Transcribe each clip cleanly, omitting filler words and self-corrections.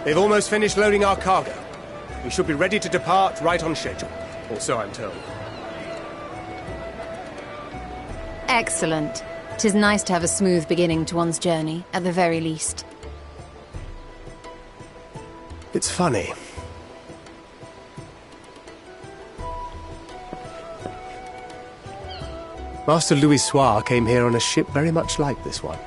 They've almost finished loading our cargo. We should be ready to depart right on schedule, or so I'm told. Excellent. 'Tis nice to have a smooth beginning to one's journey, at the very least. It's funny. Master Ffxiv came here on a ship very much like this one.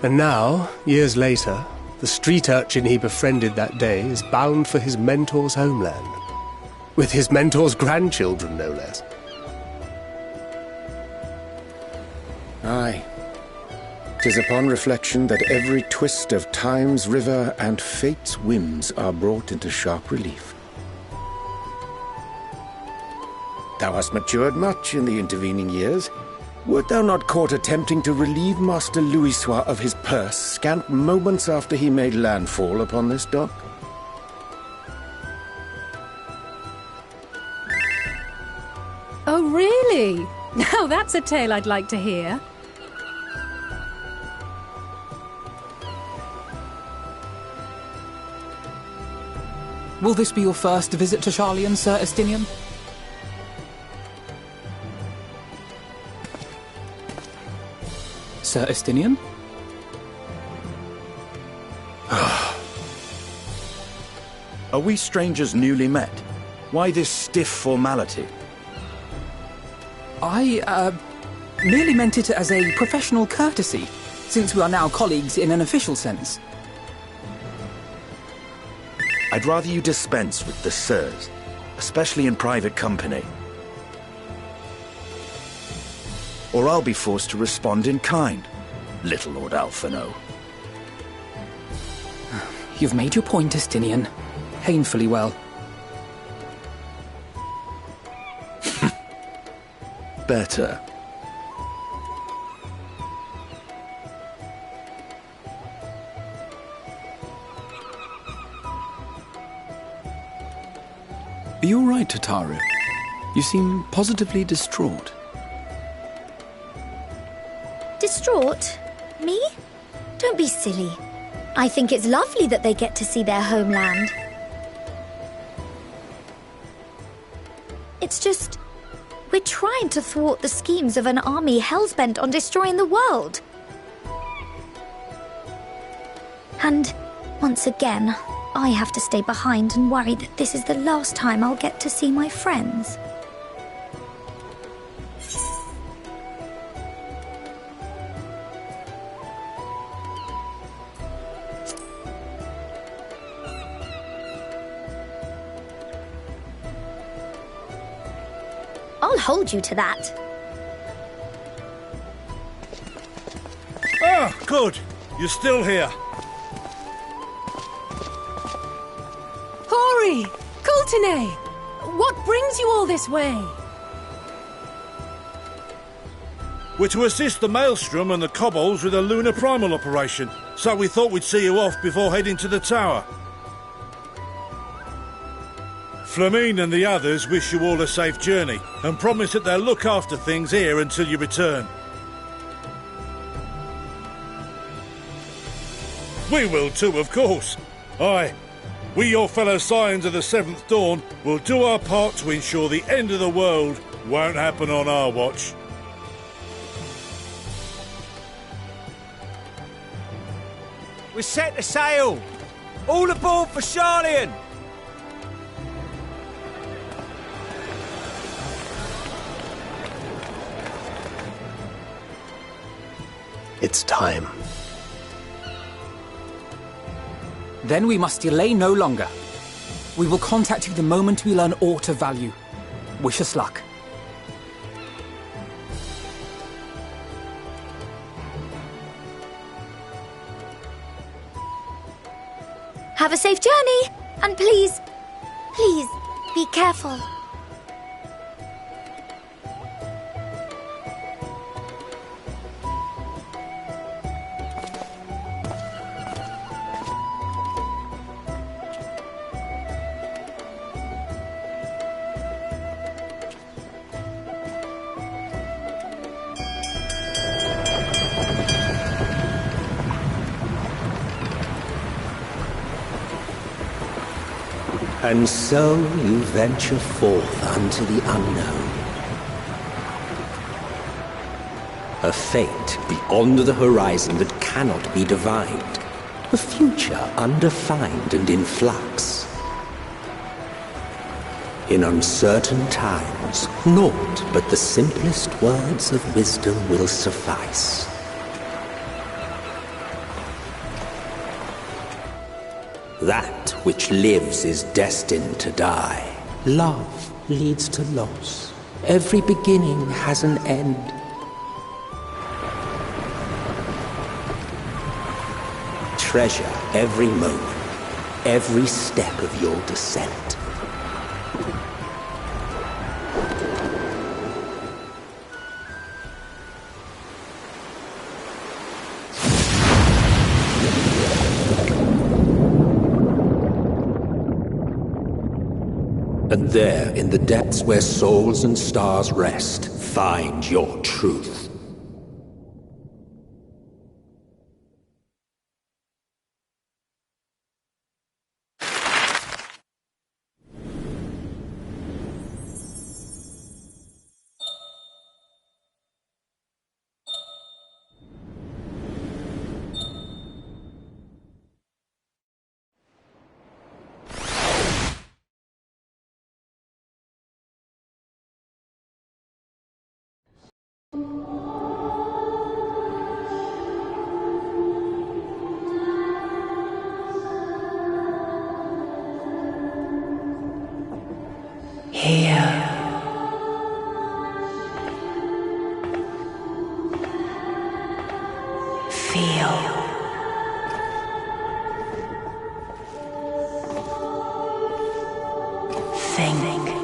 And now, years later, the street urchin he befriended that day is bound for his mentor's homeland. With his mentor's grandchildren, no less. Aye. 'Tis upon reflection that every twist of time's river and fate's whims are brought into sharp relief. Thou hast matured much in the intervening years. Wert thou not caught attempting to relieve Master Ffxiv of his purse scant moments after he made landfall upon this dock? Oh, really? Now that's a tale I'd like to hear. Will this be your first visit to Sharlayan, Sir Estinian? Sir Estinian? Are we strangers newly met? Why this stiff formality? I, merely meant it as a professional courtesy, since we are now colleagues in an official sense. I'd rather you dispense with the sirs, especially in private company. Or I'll be forced to respond in kind, little Lord Alphino. You've made your point, Estinian. Painfully well. Better. Are you all right, Tataru? You seem positively distraught. Distraught? Me? Don't be silly. I think it's lovely that they get to see their homeland. It's just, we're trying to thwart the schemes of an army hellbent on destroying the world. And once again, I have to stay behind and worry that this is the last time I'll get to see my friends. I'll hold you to that. Ah, good. You're still here. Hori! Kultine! What brings you all this way? We're to assist the Maelstrom and the Kobolds with a lunar primal operation, so we thought we'd see you off before heading to the tower. Flamine and the others wish you all a safe journey and promise that they'll look after things here until you return. We will too, of course. Aye, we, your fellow Scions of the Seventh Dawn, will do our part to ensure the end of the world won't happen on our watch. We're set to sail! All aboard for Sharlayan! It's time. Then we must delay no longer. We will contact you the moment we learn aught of value. Wish us luck. Have a safe journey, and please, be careful. And so you venture forth unto the unknown. A fate beyond the horizon that cannot be divined. A future undefined and in flux. In uncertain times, naught but the simplest words of wisdom will suffice. That which lives is destined to die. Love leads to loss. Every beginning has an end. Treasure every moment, every step of your descent. And there, in the depths where souls and stars rest, find your truth. Here. Feel. Think.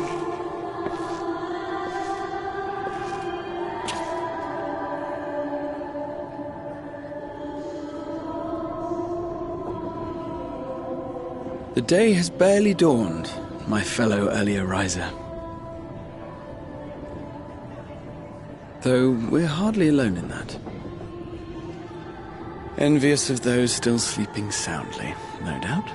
The day has barely dawned, my fellow earlier riser. Though we're hardly alone in that. Envious of those still sleeping soundly, no doubt.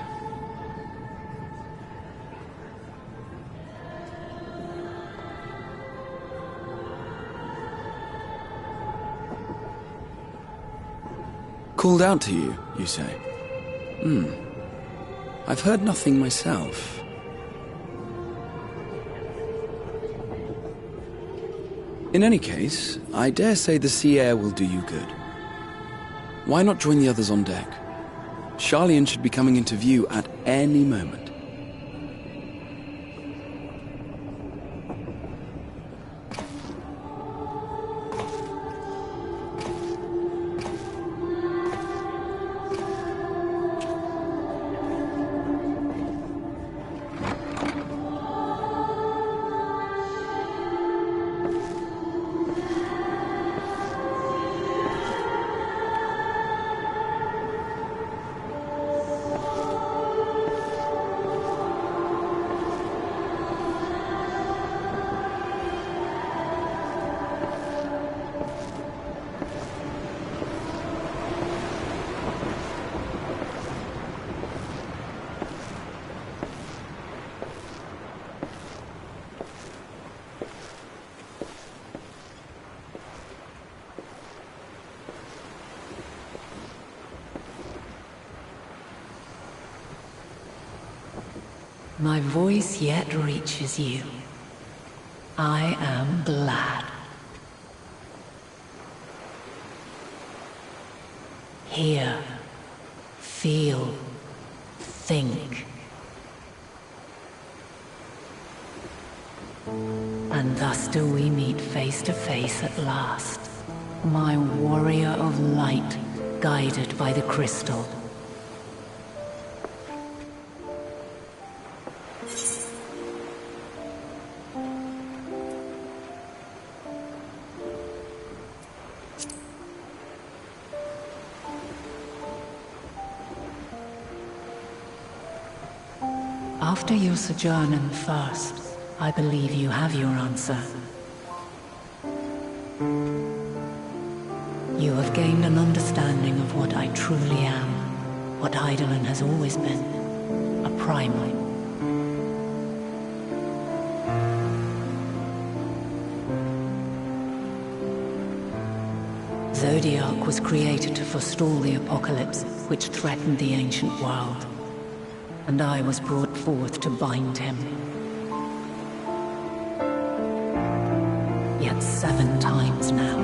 Called out to you, you say? I've heard nothing myself. In any case, I dare say the sea air will do you good. Why not join the others on deck? Charlian should be coming into view at any moment. My voice yet reaches you. I am glad. Hear, feel, think. And thus do we meet face to face at last. My warrior of light, guided by the crystal. After your sojourn in the First, I believe you have your answer. You have gained an understanding of what I truly am, what Eidolon has always been, a primal. Zodiac was created to forestall the apocalypse which threatened the ancient world. And I was brought forth to bind him. Yet 7 times now,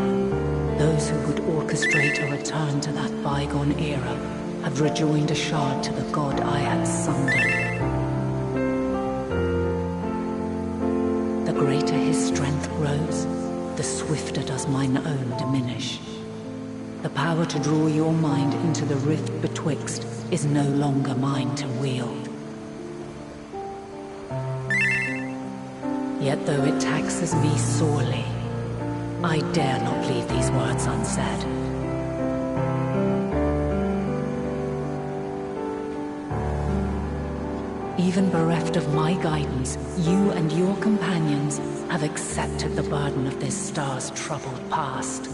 those who would orchestrate a return to that bygone era have rejoined a shard to the god I had sundered. The greater his strength grows, the swifter does mine own diminish. The power to draw your mind into the rift betwixt is no longer mine to wield. Yet though it taxes me sorely, I dare not leave these words unsaid. Even bereft of my guidance, you and your companions have accepted the burden of this star's troubled past.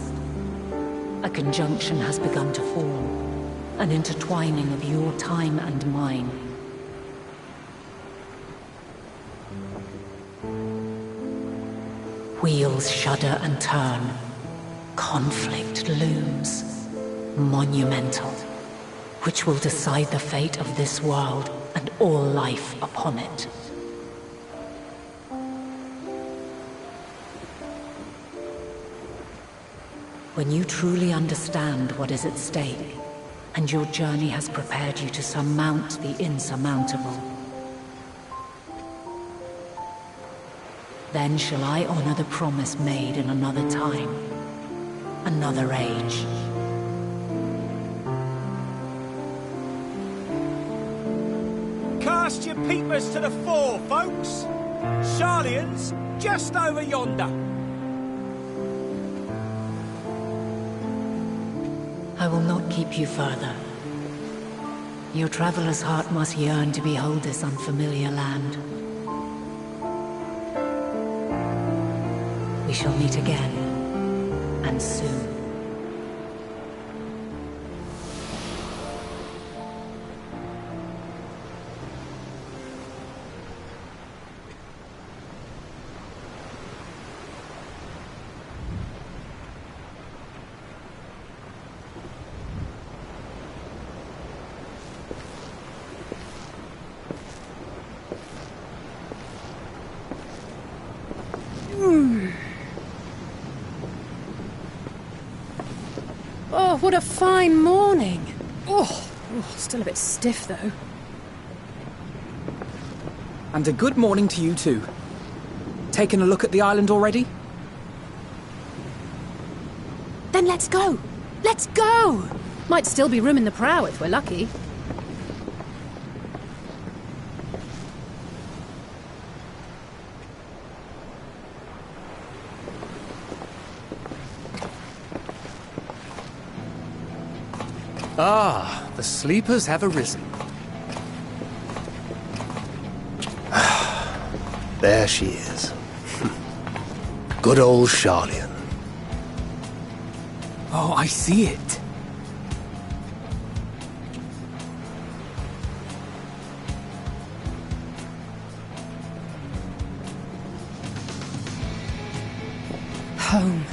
A conjunction has begun to form, an intertwining of your time and mine. Wheels shudder and turn. Conflict looms. Monumental. Which will decide the fate of this world and all life upon it. When you truly understand what is at stake, and your journey has prepared you to surmount the insurmountable, then shall I honor the promise made in another time, another age. Cast your peepers to the fore, folks. Sharlayan's just over yonder. I will not keep you further. Your traveler's heart must yearn to behold this unfamiliar land. We shall meet again, and soon. Oh, what a fine morning. Oh, still a bit stiff, though. And a good morning to you too. Taken a look at the island already? Then let's go! Let's go! Might still be room in the prow if we're lucky. Ah, the sleepers have arisen. There she is. Good old Sharlayan. Oh, I see it. Home.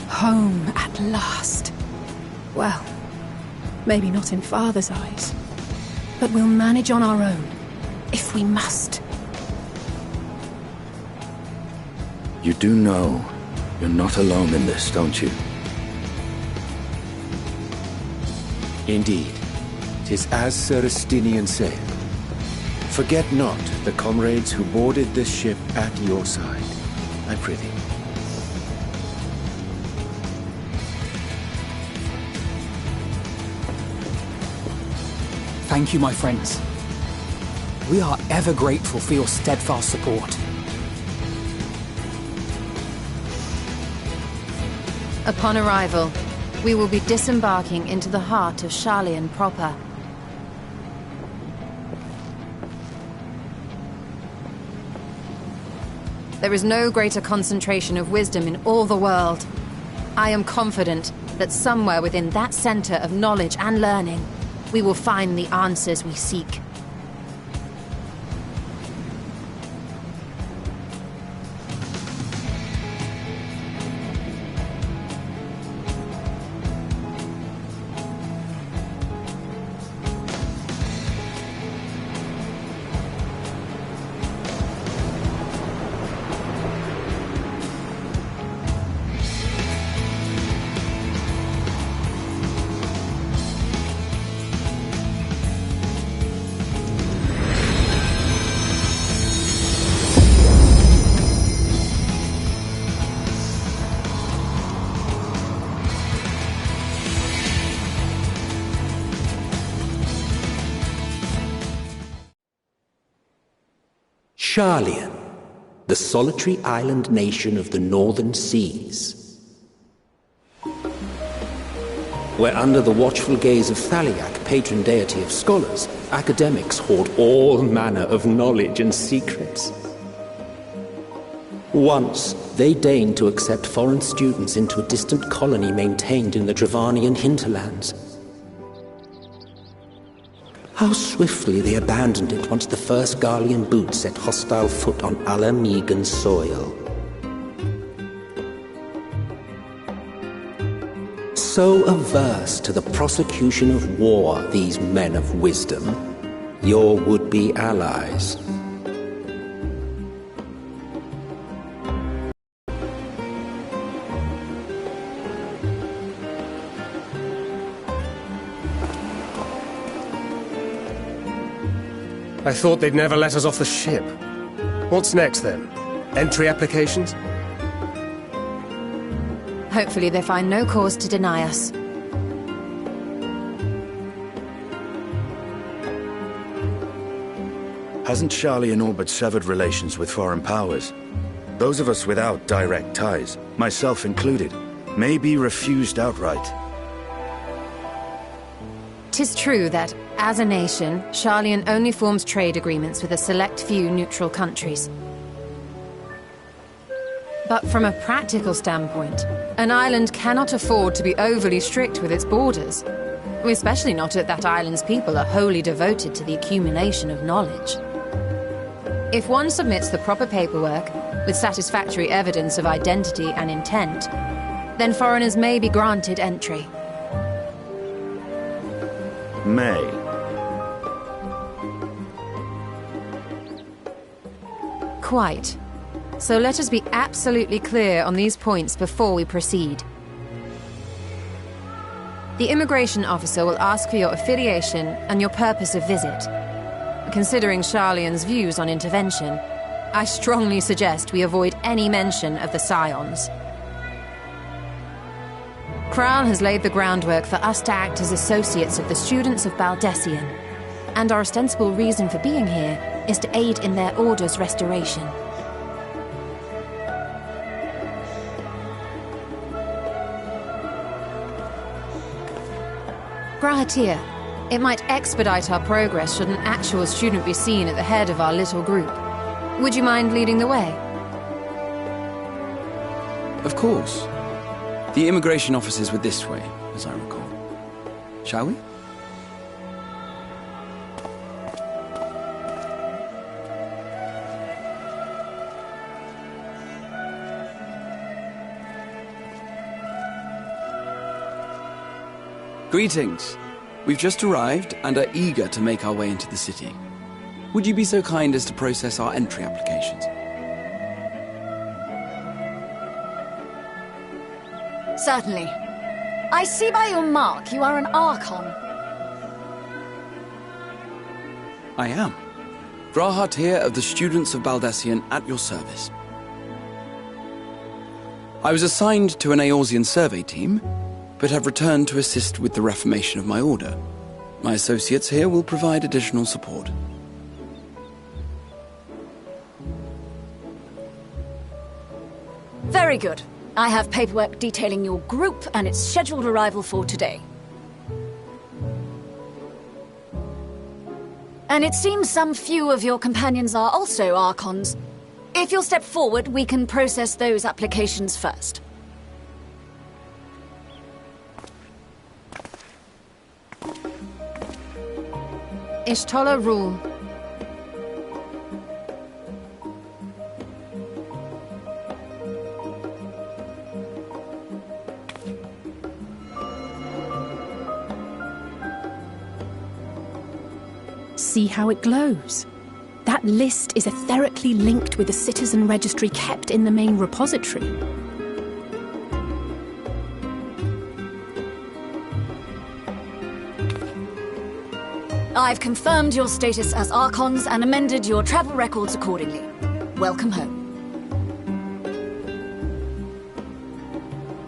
Home at last. Well, maybe not in Father's eyes, but we'll manage on our own, if we must. You do know you're not alone in this, don't you? Indeed. 'Tis as Sir Estinian said. Forget not the comrades who boarded this ship at your side, I prithee. Thank you, my friends. We are ever grateful for your steadfast support. Upon arrival, we will be disembarking into the heart of Sharlayan proper. There is no greater concentration of wisdom in all the world. I am confident that somewhere within that center of knowledge and learning, we will find the answers we seek. Sharlian, the solitary island nation of the northern seas. Where under the watchful gaze of Thaliak, patron deity of scholars, academics hoard all manner of knowledge and secrets. Once, they deigned to accept foreign students into a distant colony maintained in the Dravanian hinterlands. How swiftly they abandoned it once the first Garlean boot set hostile foot on Alamegan soil. So averse to the prosecution of war, these men of wisdom, your would-be allies. I thought they'd never let us off the ship. What's next, then? Entry applications? Hopefully they find no cause to deny us. Hasn't Sharlian all but severed relations with foreign powers? Those of us without direct ties, myself included, may be refused outright. 'Tis true that, as a nation, Sharlian only forms trade agreements with a select few neutral countries. But from a practical standpoint, an island cannot afford to be overly strict with its borders, especially not if that island's people are wholly devoted to the accumulation of knowledge. If one submits the proper paperwork, with satisfactory evidence of identity and intent, then foreigners may be granted entry. May. Quite. So let us be absolutely clear on these points before we proceed. The immigration officer will ask for your affiliation and your purpose of visit. Considering Sharlian's views on intervention, I strongly suggest we avoid any mention of the Scions. Kral has laid the groundwork for us to act as associates of the students of Baldessian, and our ostensible reason for being here is to aid in their order's restoration. Grahatir, it might expedite our progress should an actual student be seen at the head of our little group. Would you mind leading the way? Of course. The immigration officers were this way, as I recall. Shall we? Greetings. We've just arrived and are eager to make our way into the city. Would you be so kind as to process our entry applications? Certainly. I see by your mark you are an Archon. I am. Grahatir of the Students of Baldessian at your service. I was assigned to an Eorzean survey team, but have returned to assist with the reformation of my order. My associates here will provide additional support. Very good. I have paperwork detailing your group and its scheduled arrival for today. And it seems some few of your companions are also Archons. If you'll step forward, we can process those applications first. Ishtola rule. See how it glows? That list is etherically linked with the citizen registry kept in the main repository. I've confirmed your status as Archons and amended your travel records accordingly. Welcome home.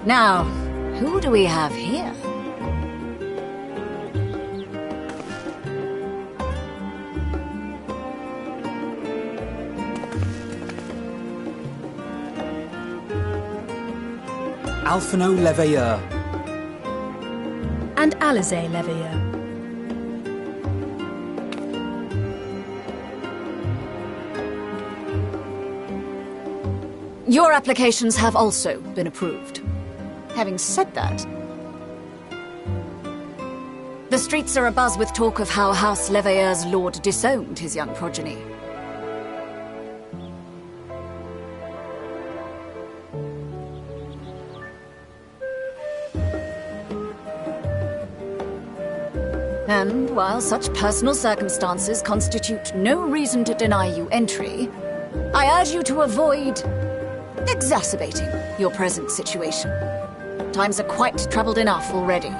Now, who do we have here? Alphino Leveilleur. And Alizé Leveilleur. Your applications have also been approved. Having said that, the streets are abuzz with talk of how House Leveilleur's lord disowned his young progeny. And while such personal circumstances constitute no reason to deny you entry, I urge you to avoid exacerbating your present situation. Times are quite troubled enough already.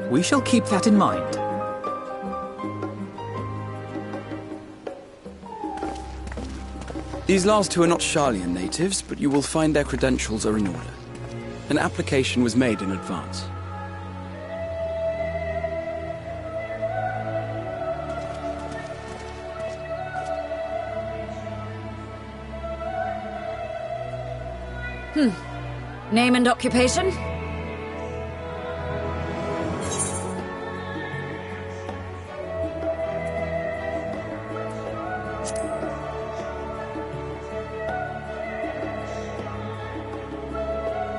We shall keep that in mind. These last two are not Sharlayan natives, but you will find their credentials are in order. An application was made in advance. Name and occupation?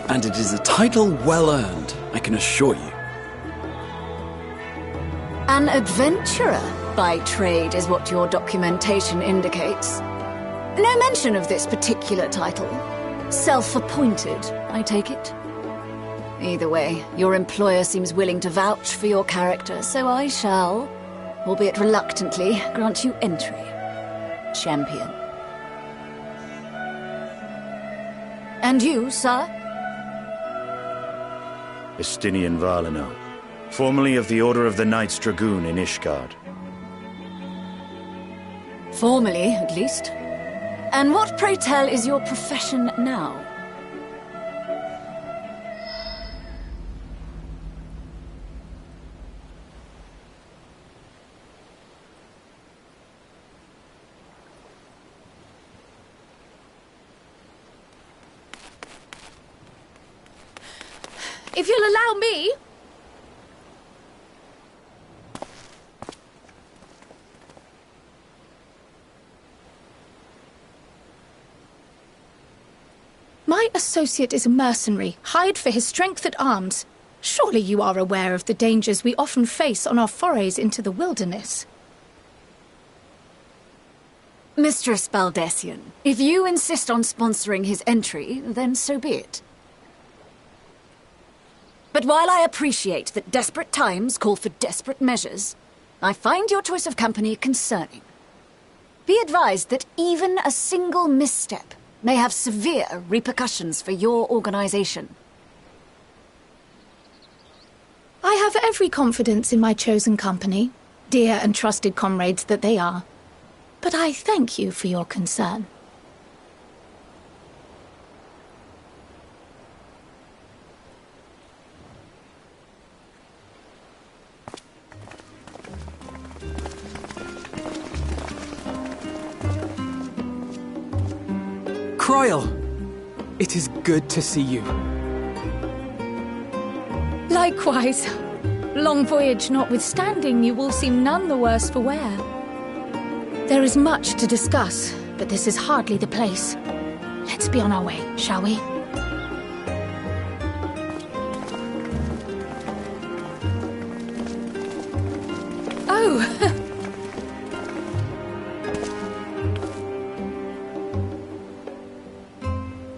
And it is a title well earned, I can assure you. An adventurer by trade is what your documentation indicates. No mention of this particular title. Self-appointed, I take it? Either way, your employer seems willing to vouch for your character, so I shall, albeit reluctantly, grant you entry. Champion. And you, sir? Estinian Valino, formerly of the Order of the Knights Dragoon in Ishgard. Formally, at least. And what, pray tell, is your profession now? If you'll allow me... My associate is a mercenary, hired for his strength at arms. Surely you are aware of the dangers we often face on our forays into the wilderness. Mistress Baldessian, if you insist on sponsoring his entry, then so be it. But while I appreciate that desperate times call for desperate measures, I find your choice of company concerning. Be advised that even a single misstep may have severe repercussions for your organization. I have every confidence in my chosen company, dear and trusted comrades that they are. But I thank you for your concern. Croyle! It is good to see you. Likewise. Long voyage notwithstanding, you will seem none the worse for wear. There is much to discuss, but this is hardly the place. Let's be on our way, shall we? Oh!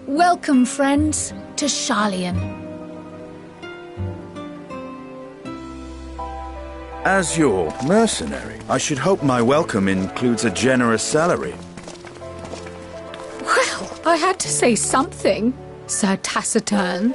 Welcome, friends, to Sharlayan. As your mercenary, I should hope my welcome includes a generous salary. Well, I had to say something, Sir Taciturn.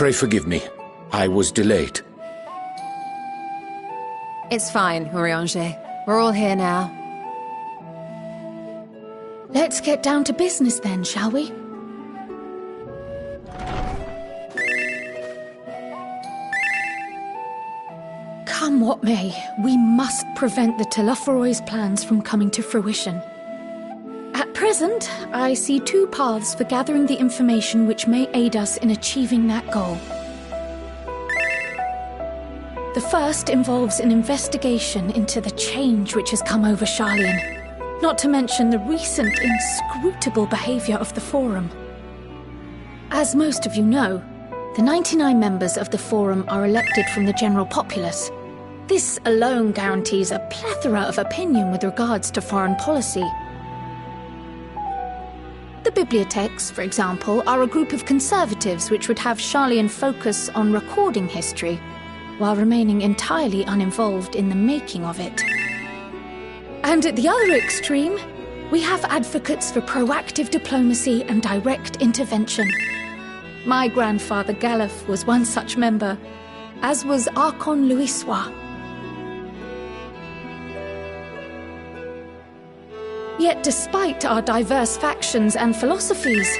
Pray forgive me. I was delayed. It's fine, Urianger. We're all here now. Let's get down to business then, shall we? Come what may, we must prevent the Telophoroi's plans from coming to fruition. At present, I see two paths for gathering the information which may aid us in achieving that goal. The first involves an investigation into the change which has come over Sharlayan, not to mention the recent inscrutable behavior of the Forum. As most of you know, the 99 members of the Forum are elected from the general populace. This alone guarantees a plethora of opinion with regards to foreign policy. The bibliotheques, for example, are a group of conservatives which would have Sharlayan focus on recording history, while remaining entirely uninvolved in the making of it. And at the other extreme, we have advocates for proactive diplomacy and direct intervention. My grandfather Galef was one such member, as was Archon Louisois. Yet despite our diverse factions and philosophies,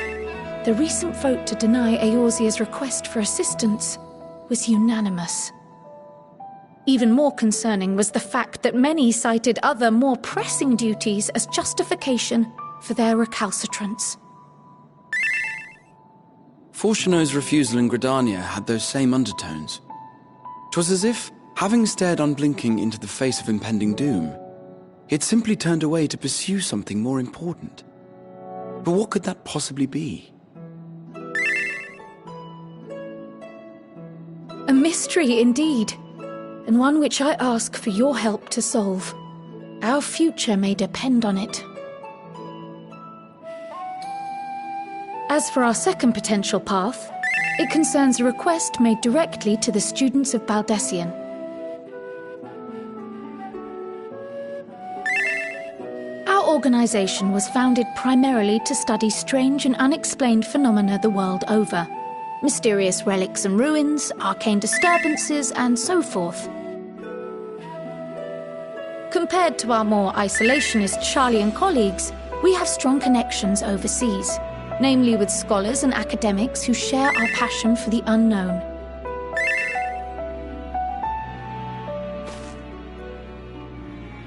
the recent vote to deny Eorzea's request for assistance was unanimous. Even more concerning was the fact that many cited other, more pressing duties as justification for their recalcitrance. Fortuno's refusal in Gridania had those same undertones. 'Twas as if, having stared unblinking into the face of impending doom, he had simply turned away to pursue something more important. But what could that possibly be? A mystery indeed, and one which I ask for your help to solve. Our future may depend on it. As for our second potential path, it concerns a request made directly to the students of Baldessian. Our organization was founded primarily to study strange and unexplained phenomena the world over. Mysterious relics and ruins, arcane disturbances, and so forth. Compared to our more isolationist Sharlayan colleagues, we have strong connections overseas, namely with scholars and academics who share our passion for the unknown.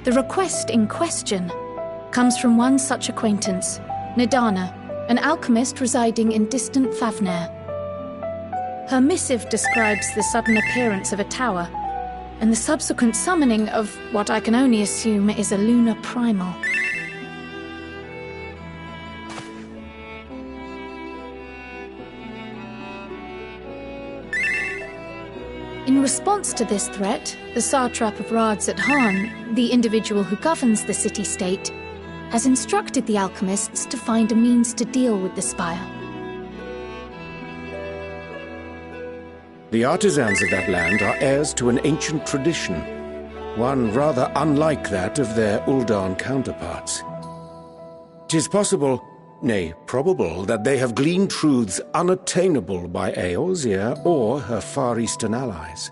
The request in question comes from one such acquaintance, Nidana, an alchemist residing in distant Favner. Her missive describes the sudden appearance of a tower, and the subsequent summoning of what I can only assume is a lunar primal. In response to this threat, the Satrap of Radzat-Han, the individual who governs the city-state, has instructed the alchemists to find a means to deal with the spire. The artisans of that land are heirs to an ancient tradition, one rather unlike that of their Uldan counterparts. 'Tis possible, nay, probable, that they have gleaned truths unattainable by Eorzea or her Far Eastern allies.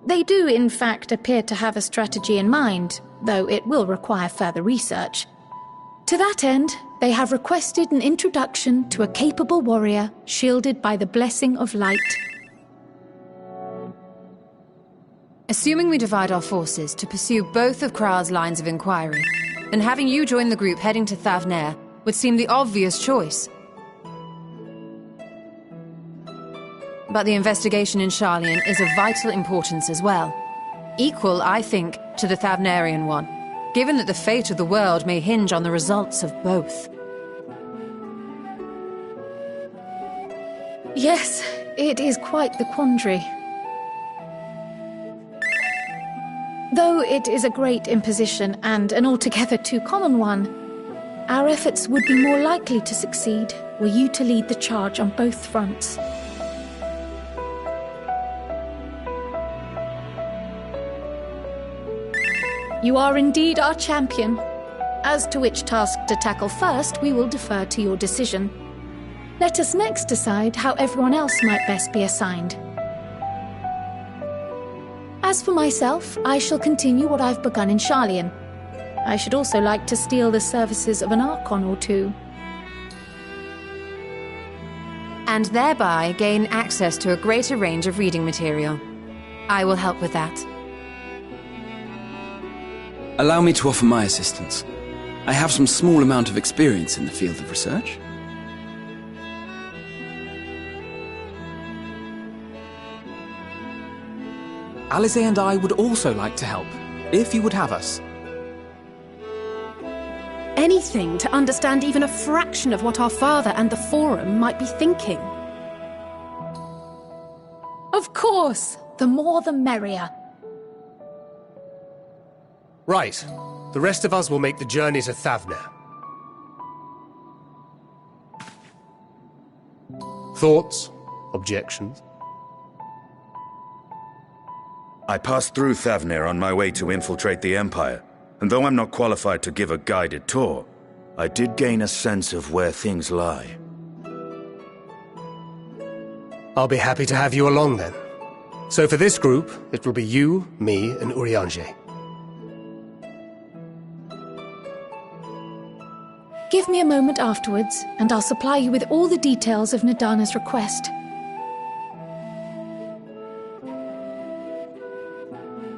They do, in fact, appear to have a strategy in mind, though it will require further research. To that end, they have requested an introduction to a capable warrior shielded by the blessing of light. Assuming we divide our forces to pursue both of Kral's lines of inquiry, then having you join the group heading to Thavnair would seem the obvious choice. But the investigation in Sharlayan is of vital importance as well. Equal, I think, to the Thavnarian one, given that the fate of the world may hinge on the results of both. Yes, it is quite the quandary. Though it is a great imposition and an altogether too common one, our efforts would be more likely to succeed were you to lead the charge on both fronts. You are indeed our champion. As to which task to tackle first, we will defer to your decision. Let us next decide how everyone else might best be assigned. As for myself, I shall continue what I've begun in Sharlayan. I should also like to steal the services of an Archon or two. And thereby gain access to a greater range of reading material. I will help with that. Allow me to offer my assistance. I have some small amount of experience in the field of research. Alize and I would also like to help, if you would have us. Anything to understand even a fraction of what our father and the Forum might be thinking. Of course! The more the merrier. Right. The rest of us will make the journey to Thavner. Thoughts? Objections? I passed through Thavner on my way to infiltrate the Empire, and though I'm not qualified to give a guided tour, I did gain a sense of where things lie. I'll be happy to have you along then. So for this group, it will be you, me, and Urianger. Give me a moment afterwards, and I'll supply you with all the details of Nadana's request.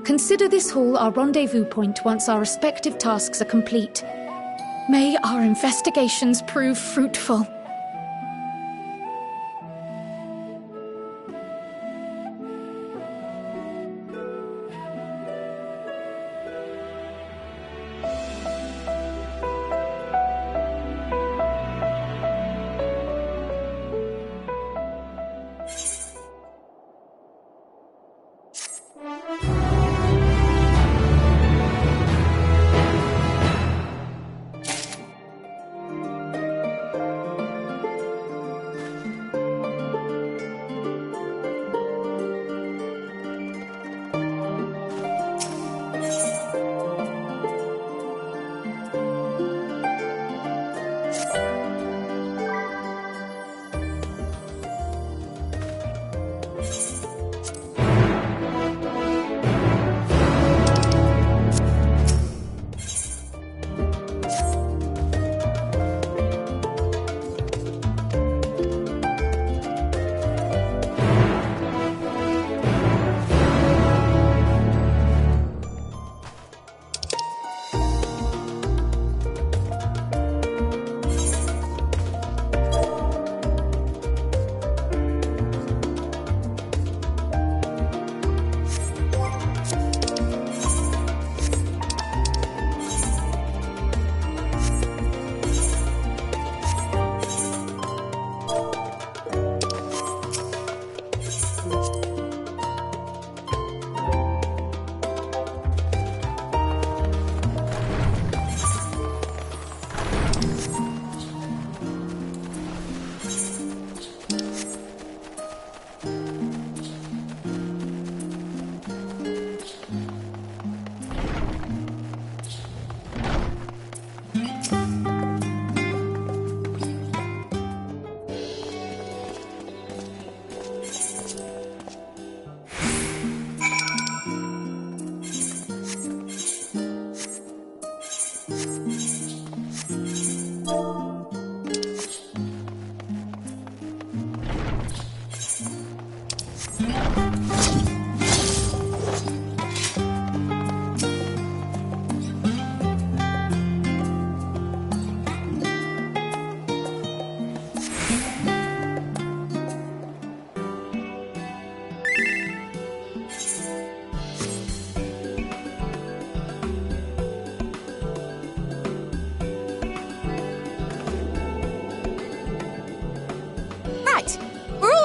Consider this hall our rendezvous point once our respective tasks are complete. May our investigations prove fruitful.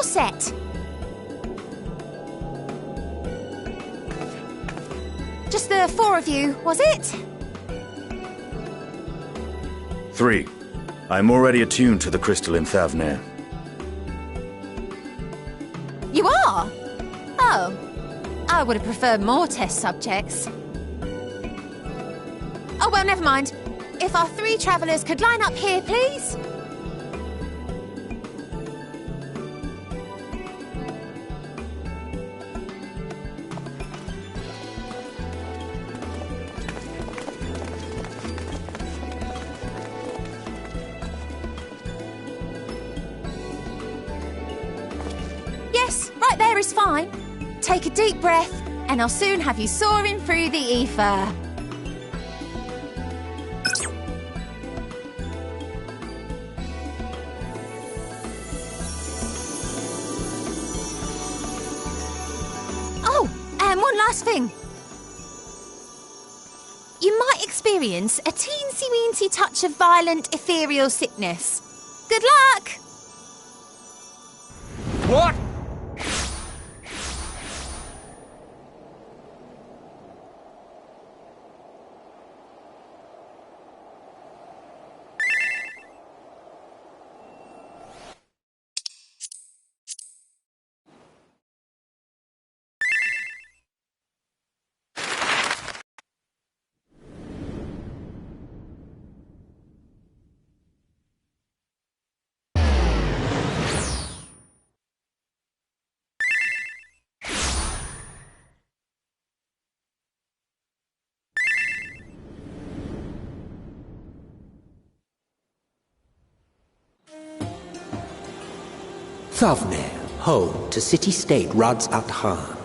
Set. Just the four of you, was it? 3. I'm already attuned to the crystal in Thavner. You are? Oh. I would have preferred more test subjects. Oh, well, never mind. If our 3 travellers could line up here, please. right there is fine. Take a deep breath, and I'll soon have you soaring through the ether. Oh, and one last thing. You might experience a teensy-weensy touch of violent ethereal sickness. Good luck! What? Ffxiv, home to city-state Rads at Han.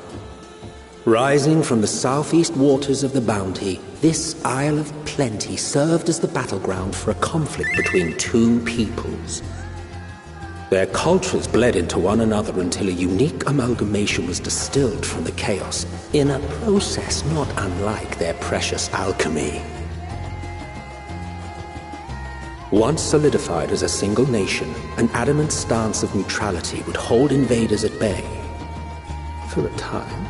Rising from the southeast waters of the Bounty, this Isle of Plenty served as the battleground for a conflict between two peoples. Their cultures bled into one another until a unique amalgamation was distilled from the chaos, in a process not unlike their precious alchemy. Once solidified as a single nation, an adamant stance of neutrality would hold invaders at bay. For a time.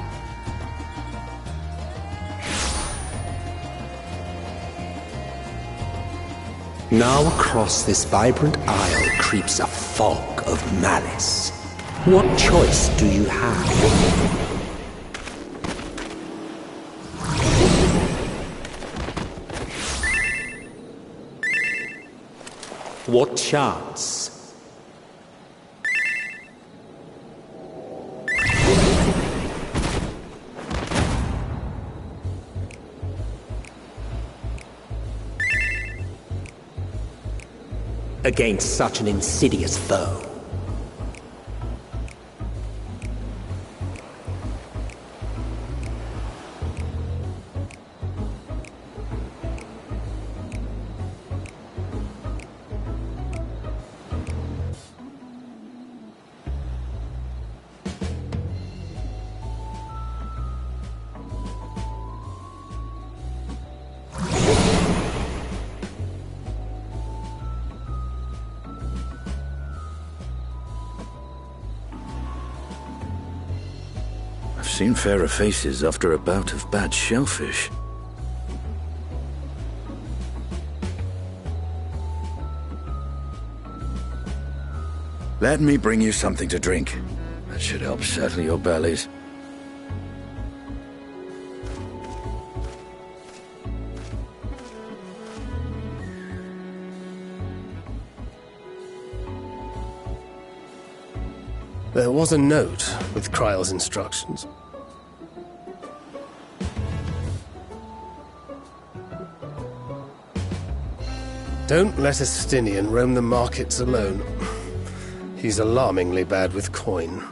Now across this vibrant isle creeps a fog of malice. What choice do you have? What chance? Against such an insidious foe. I've seen fairer faces after a bout of bad shellfish. Let me bring you something to drink. That should help settle your bellies. There was a note with Kryle's instructions. Don't let a Stinian roam the markets alone. He's alarmingly bad with coin.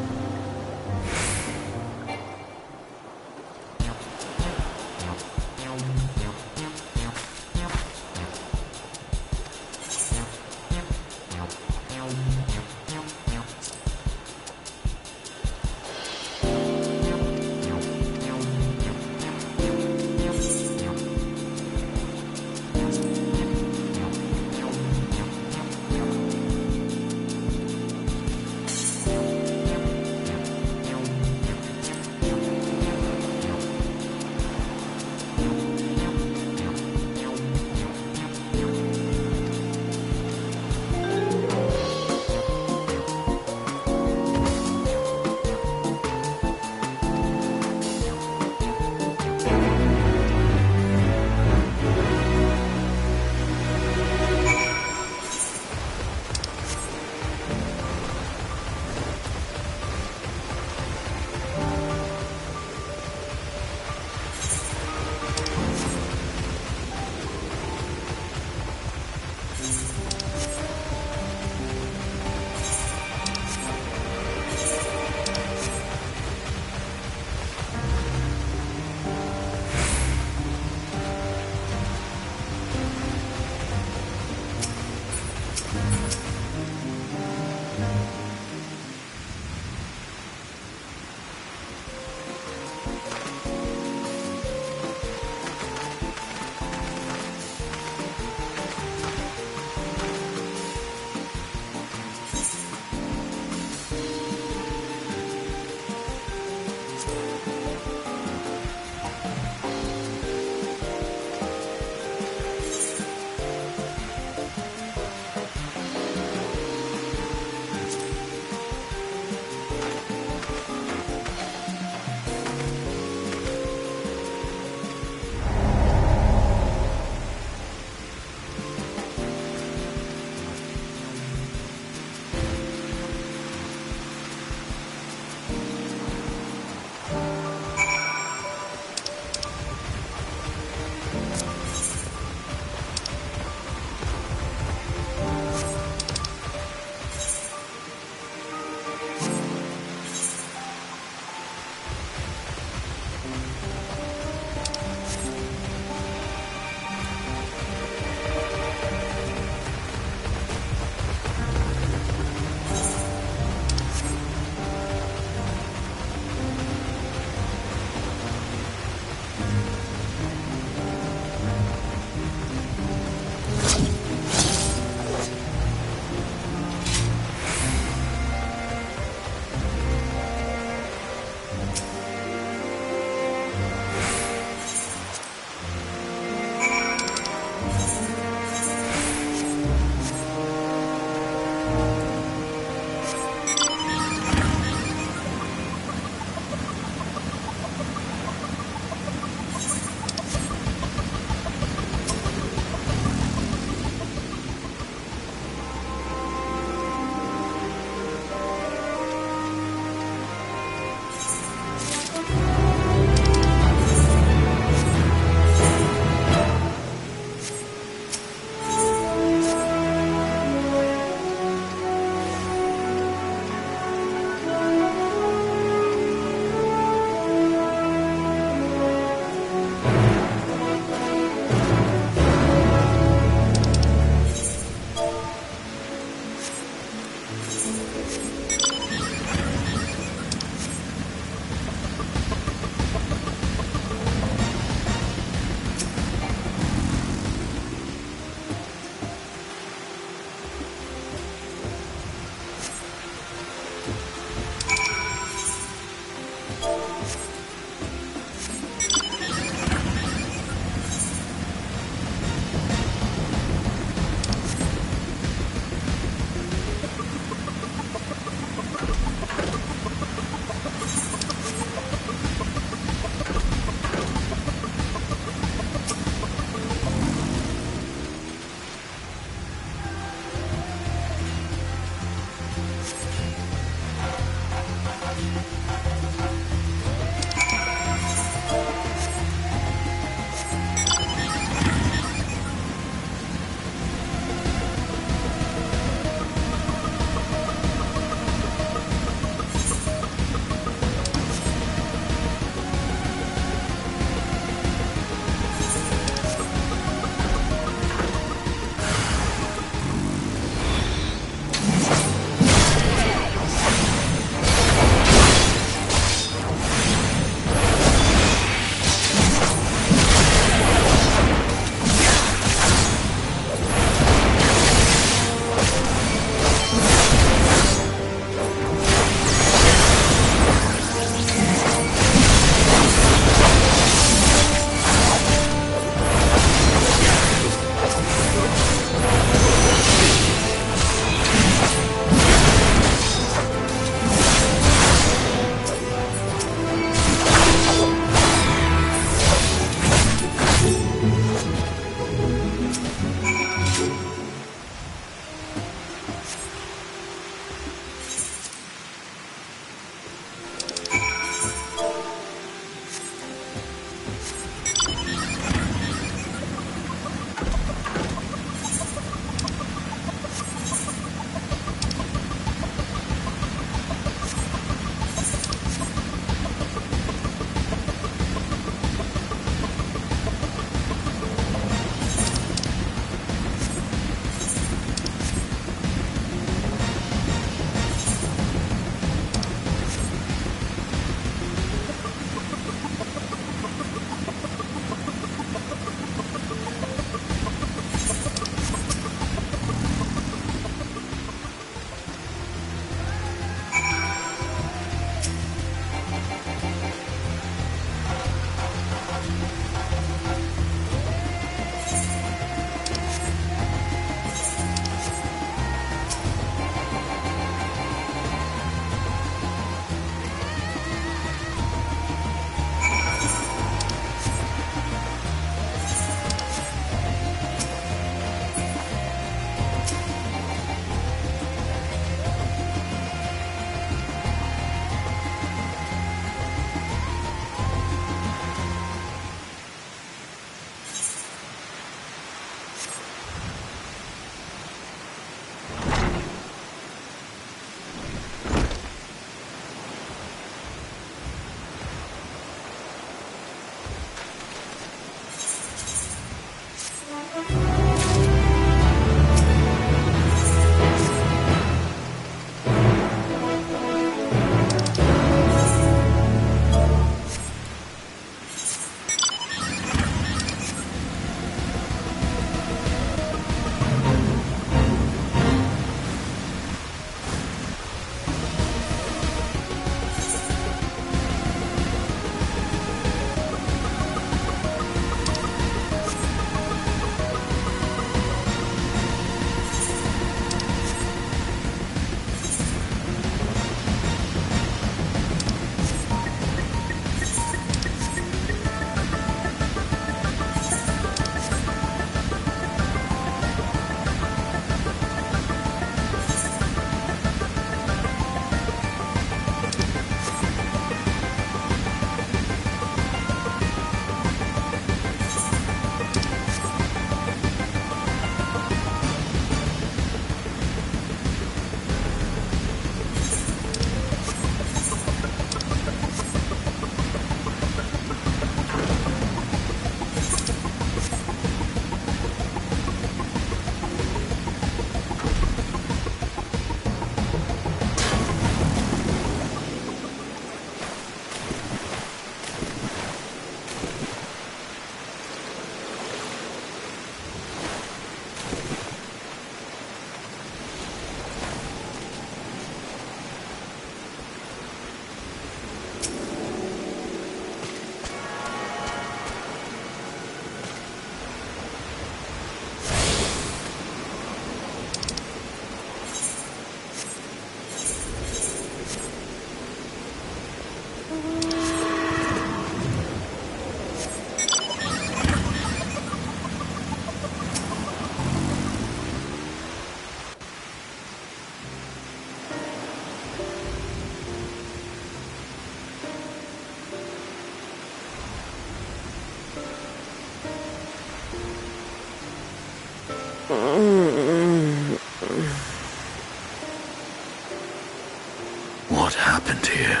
What happened here?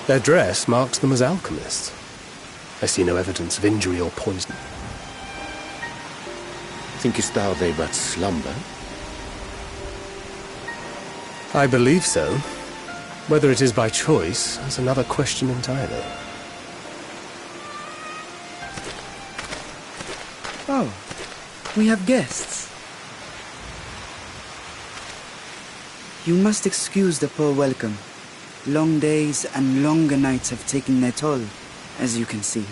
Their dress marks them as alchemists. I see no evidence of injury or poison. Thinkest thou they but slumber? I believe so. Whether it is by choice is another question entirely. Oh, we have guests. You must excuse the poor welcome. Long days and longer nights have taken their toll, as you can see.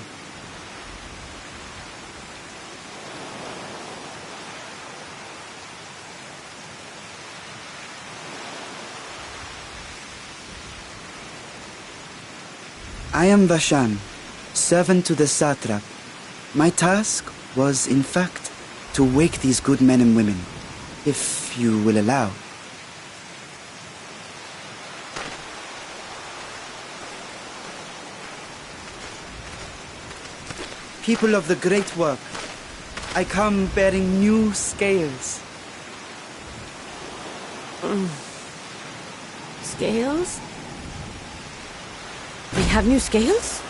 I am Vashan, servant to the satrap. My task was, in fact, to wake these good men and women, if you will allow. People of the Great Work, I come bearing new scales. Scales? We have new scales?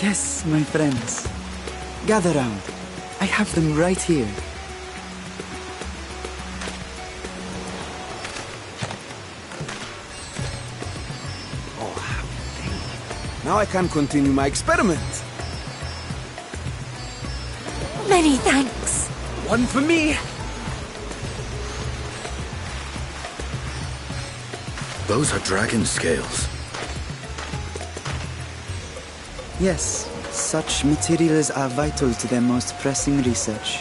Yes, my friends. Gather round. I have them right here. Oh, happy day. Now I can continue my experiment. Many thanks. One for me. Those are dragon scales. Yes, such materials are vital to their most pressing research.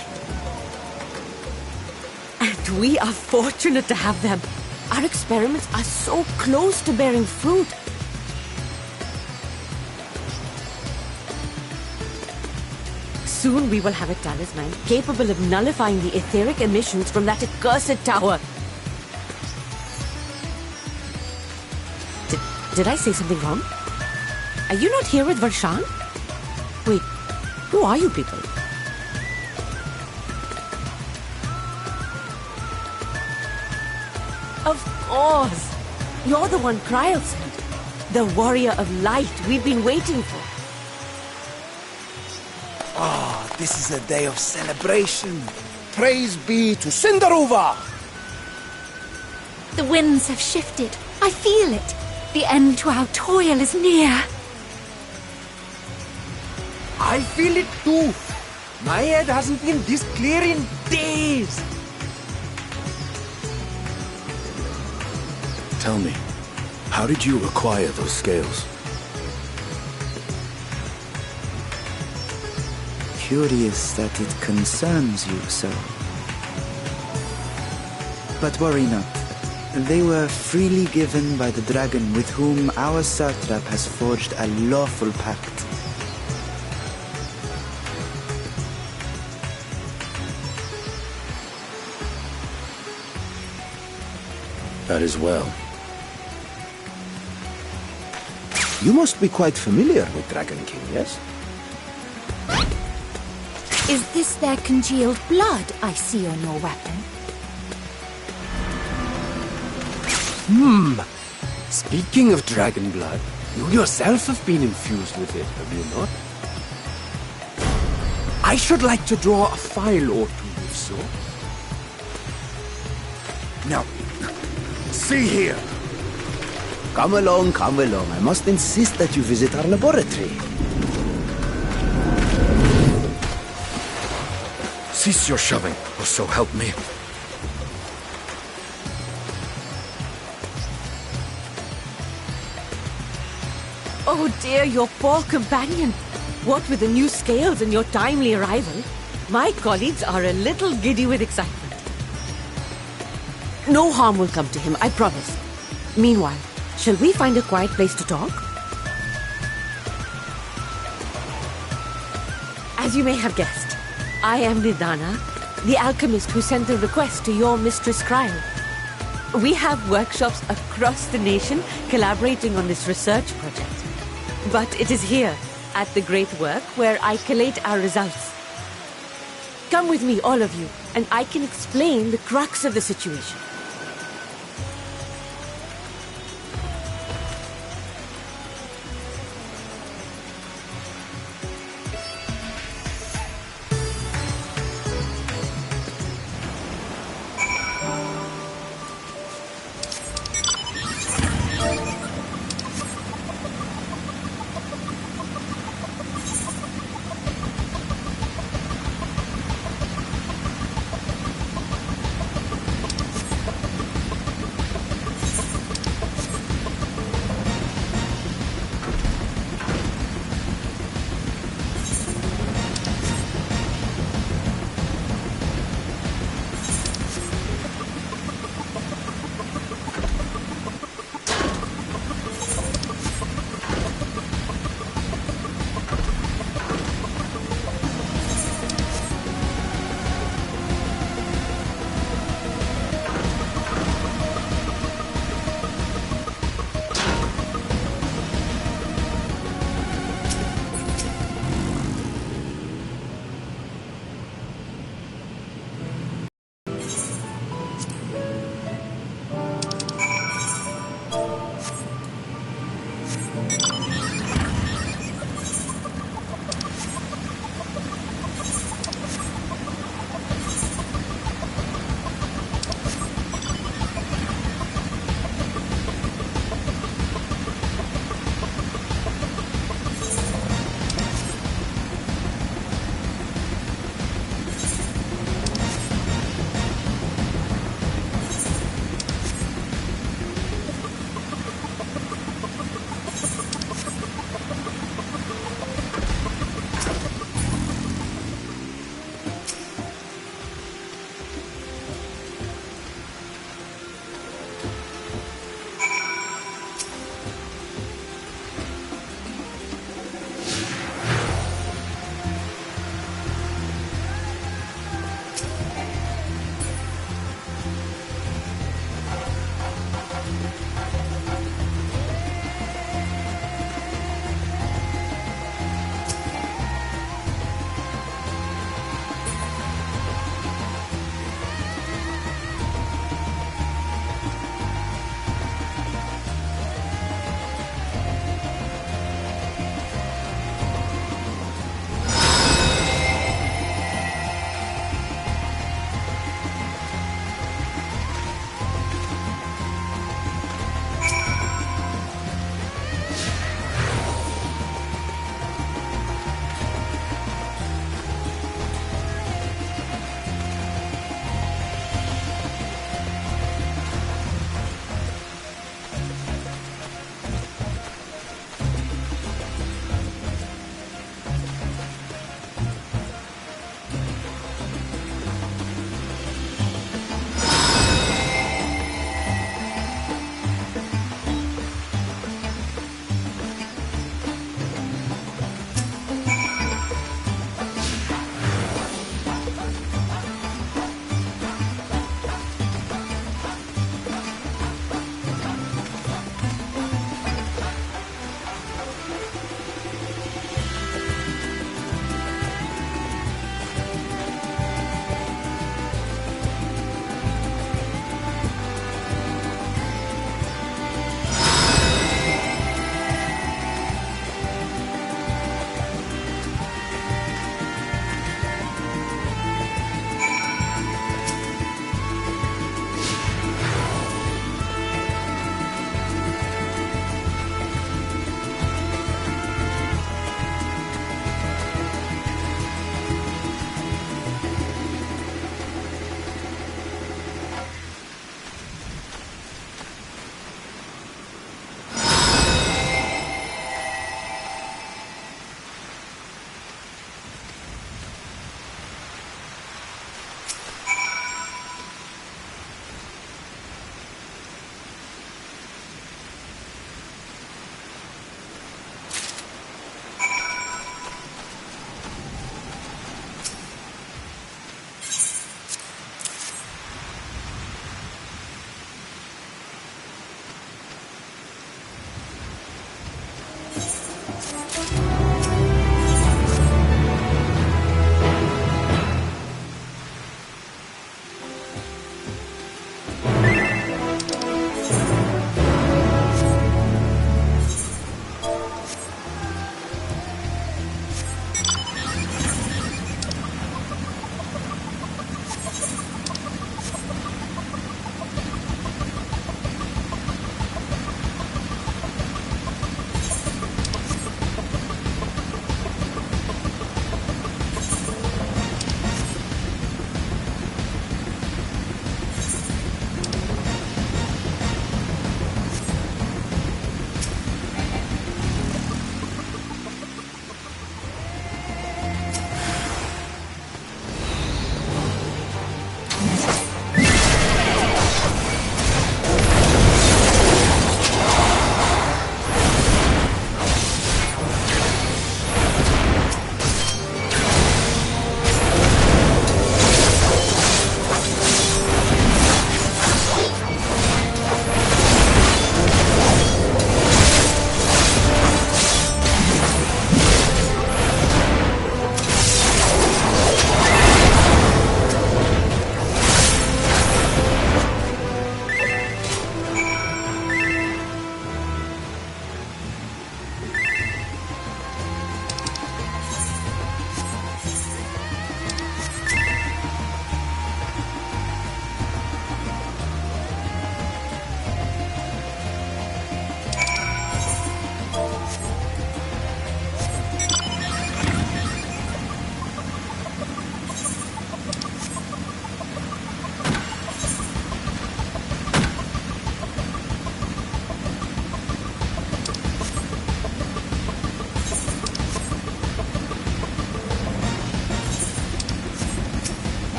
And we are fortunate to have them. Our experiments are so close to bearing fruit. Soon we will have a talisman capable of nullifying the etheric emissions from that accursed tower. Did I say something wrong? Are you not here with Varshan? Wait, who are you people? Of course! You're the one Kryl sent. The warrior of light we've been waiting for. Ah, this is a day of celebration. Praise be to Cinderova! The winds have shifted. I feel it. The end to our toil is near. I feel it too. My head hasn't been this clear in days. Tell me, how did you acquire those scales? Curious that it concerns you so. But worry not. They were freely given by the dragon with whom our satrap has forged a lawful pact. That is well. You must be quite familiar with Dragon King, yes? Is this their congealed blood I see on your weapon? Speaking of dragon blood, you yourself have been infused with it, have you not? I should like to draw a file or two, if so. Now, see here. Come along, come along. I must insist that you visit our laboratory. Cease your shoving, or so help me. Oh dear, your poor companion. What with the new scales and your timely arrival, my colleagues are a little giddy with excitement. No harm will come to him, I promise. Meanwhile, shall we find a quiet place to talk? As you may have guessed, I am Nidana, the alchemist who sent the request to your Mistress Kryl. We have workshops across the nation collaborating on this research project. But it is here, at the Great Work, where I collate our results. Come with me, all of you, and I can explain the crux of the situation.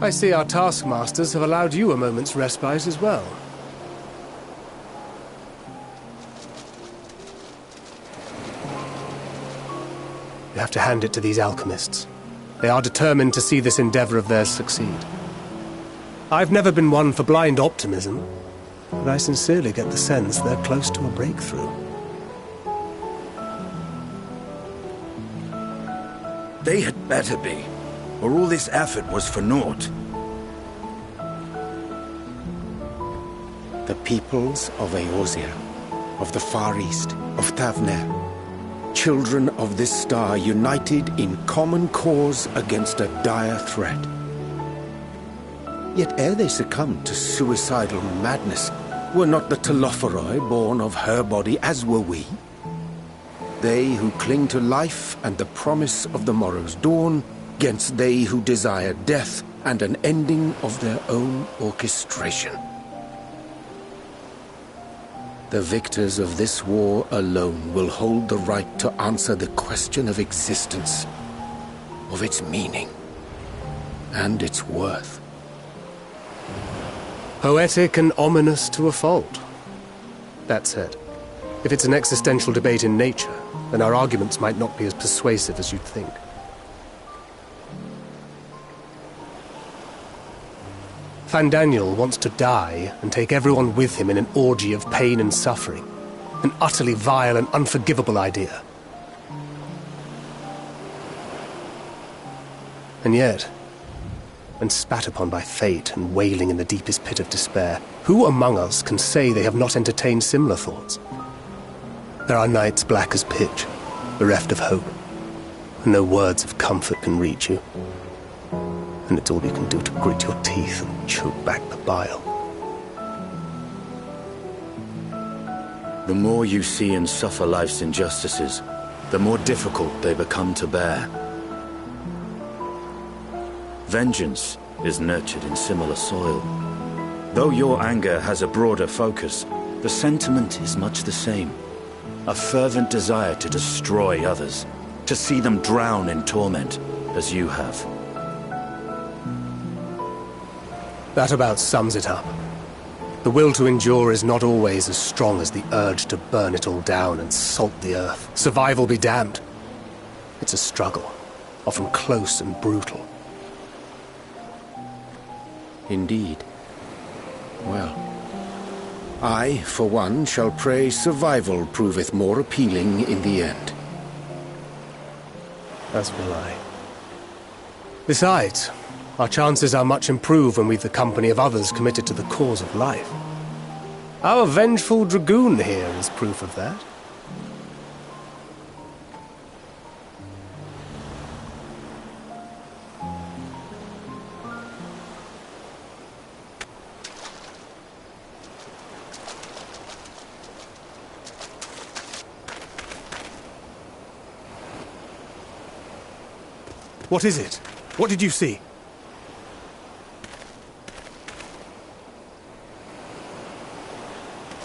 I see our taskmasters have allowed you a moment's respite as well. You have to hand it to these alchemists. They are determined to see this endeavor of theirs succeed. I've never been one for blind optimism, but I sincerely get the sense they're close to a breakthrough. They had better be, or all this effort was for naught. The peoples of Eorzea, of the Far East, of Thavner, children of this star united in common cause against a dire threat. Yet ere they succumbed to suicidal madness, were not the Telophoroi born of her body as were we? They who cling to life and the promise of the morrow's dawn, against they who desire death and an ending of their own orchestration. The victors of this war alone will hold the right to answer the question of existence, of its meaning, and its worth. Poetic and ominous to a fault. That said, if it's an existential debate in nature, then our arguments might not be as persuasive as you'd think. Fandaniel wants to die and take everyone with him in an orgy of pain and suffering. An utterly vile and unforgivable idea. And yet, when spat upon by fate and wailing in the deepest pit of despair, who among us can say they have not entertained similar thoughts? There are nights black as pitch, bereft of hope, and no words of comfort can reach you. And it's all you can do to grit your teeth and choke back the bile. The more you see and suffer life's injustices, the more difficult they become to bear. Vengeance is nurtured in similar soil. Though your anger has a broader focus, the sentiment is much the same. A fervent desire to destroy others, to see them drown in torment, as you have. That about sums it up. The will to endure is not always as strong as the urge to burn it all down and salt the earth. Survival be damned. It's a struggle, often close and brutal. Indeed. Well, I, for one, shall pray survival proveth more appealing in the end. As will I. Besides, our chances are much improved when we've the company of others committed to the cause of life. Our vengeful dragoon here is proof of that. What is it? What did you see?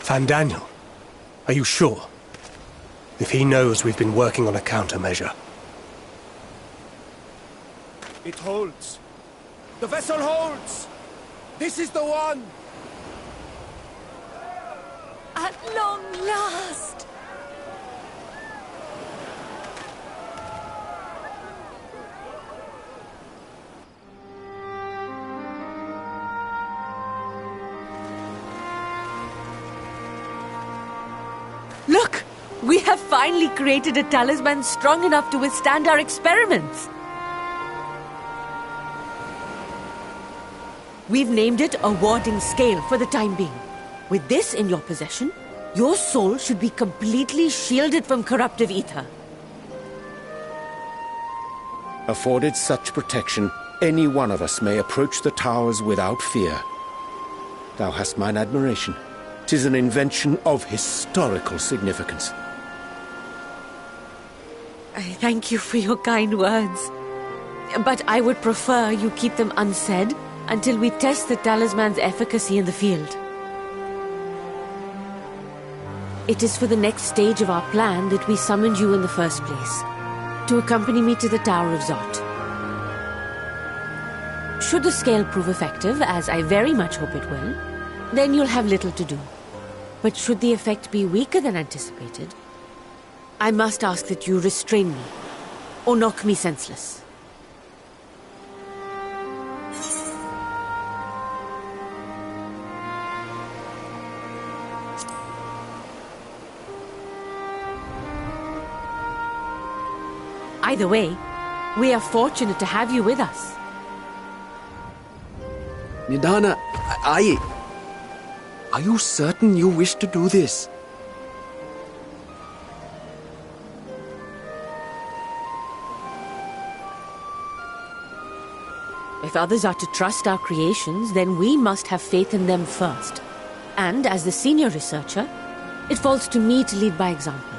Fandaniel, are you sure? If he knows we've been working on a countermeasure. It holds. The vessel holds! This is the one! At long last! Look! We have finally created a talisman strong enough to withstand our experiments! We've named it a warding scale for the time being. With this in your possession, your soul should be completely shielded from corruptive ether. Afforded such protection, any one of us may approach the towers without fear. Thou hast mine admiration. 'Tis an invention of historical significance. I thank you for your kind words. But I would prefer you keep them unsaid until we test the talisman's efficacy in the field. It is for the next stage of our plan that we summoned you in the first place, to accompany me to the Tower of Zot. Should the scale prove effective, as I very much hope it will, then you'll have little to do. But should the effect be weaker than anticipated, I must ask that you restrain me, or knock me senseless. Either way, we are fortunate to have you with us. Nidana, are you certain you wish to do this? If others are to trust our creations, then we must have faith in them first. And as the senior researcher, it falls to me to lead by example.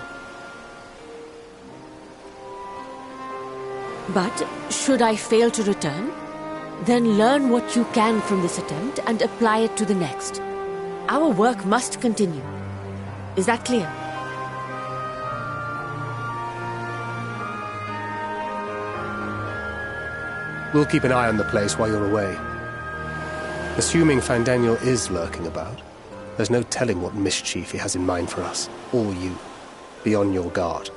But should I fail to return, then learn what you can from this attempt and apply it to the next. Our work must continue. Is that clear? We'll keep an eye on the place while you're away. Assuming Fandaniel is lurking about, there's no telling what mischief he has in mind for us, or you. Be on your guard.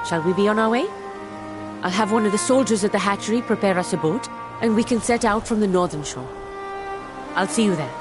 Shall we be on our way? I'll have one of the soldiers at the hatchery prepare us a boat, and we can set out from the northern shore. I'll see you there.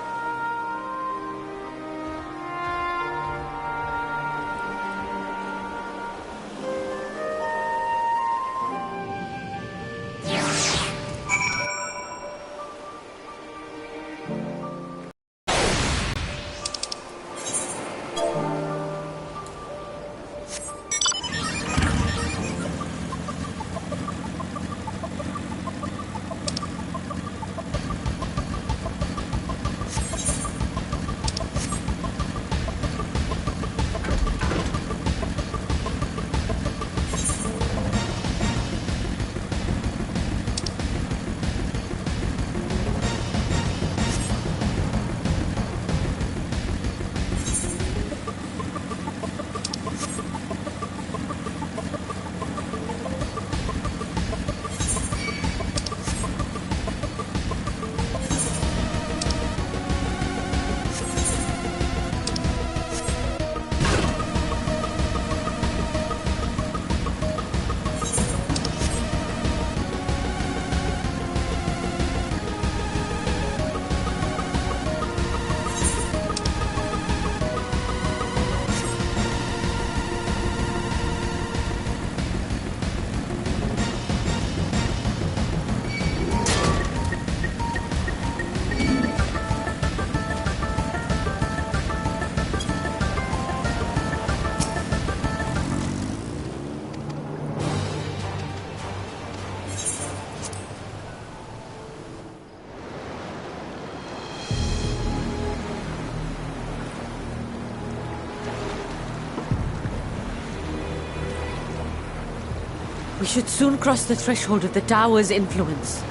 We should soon cross the threshold of the tower's influence.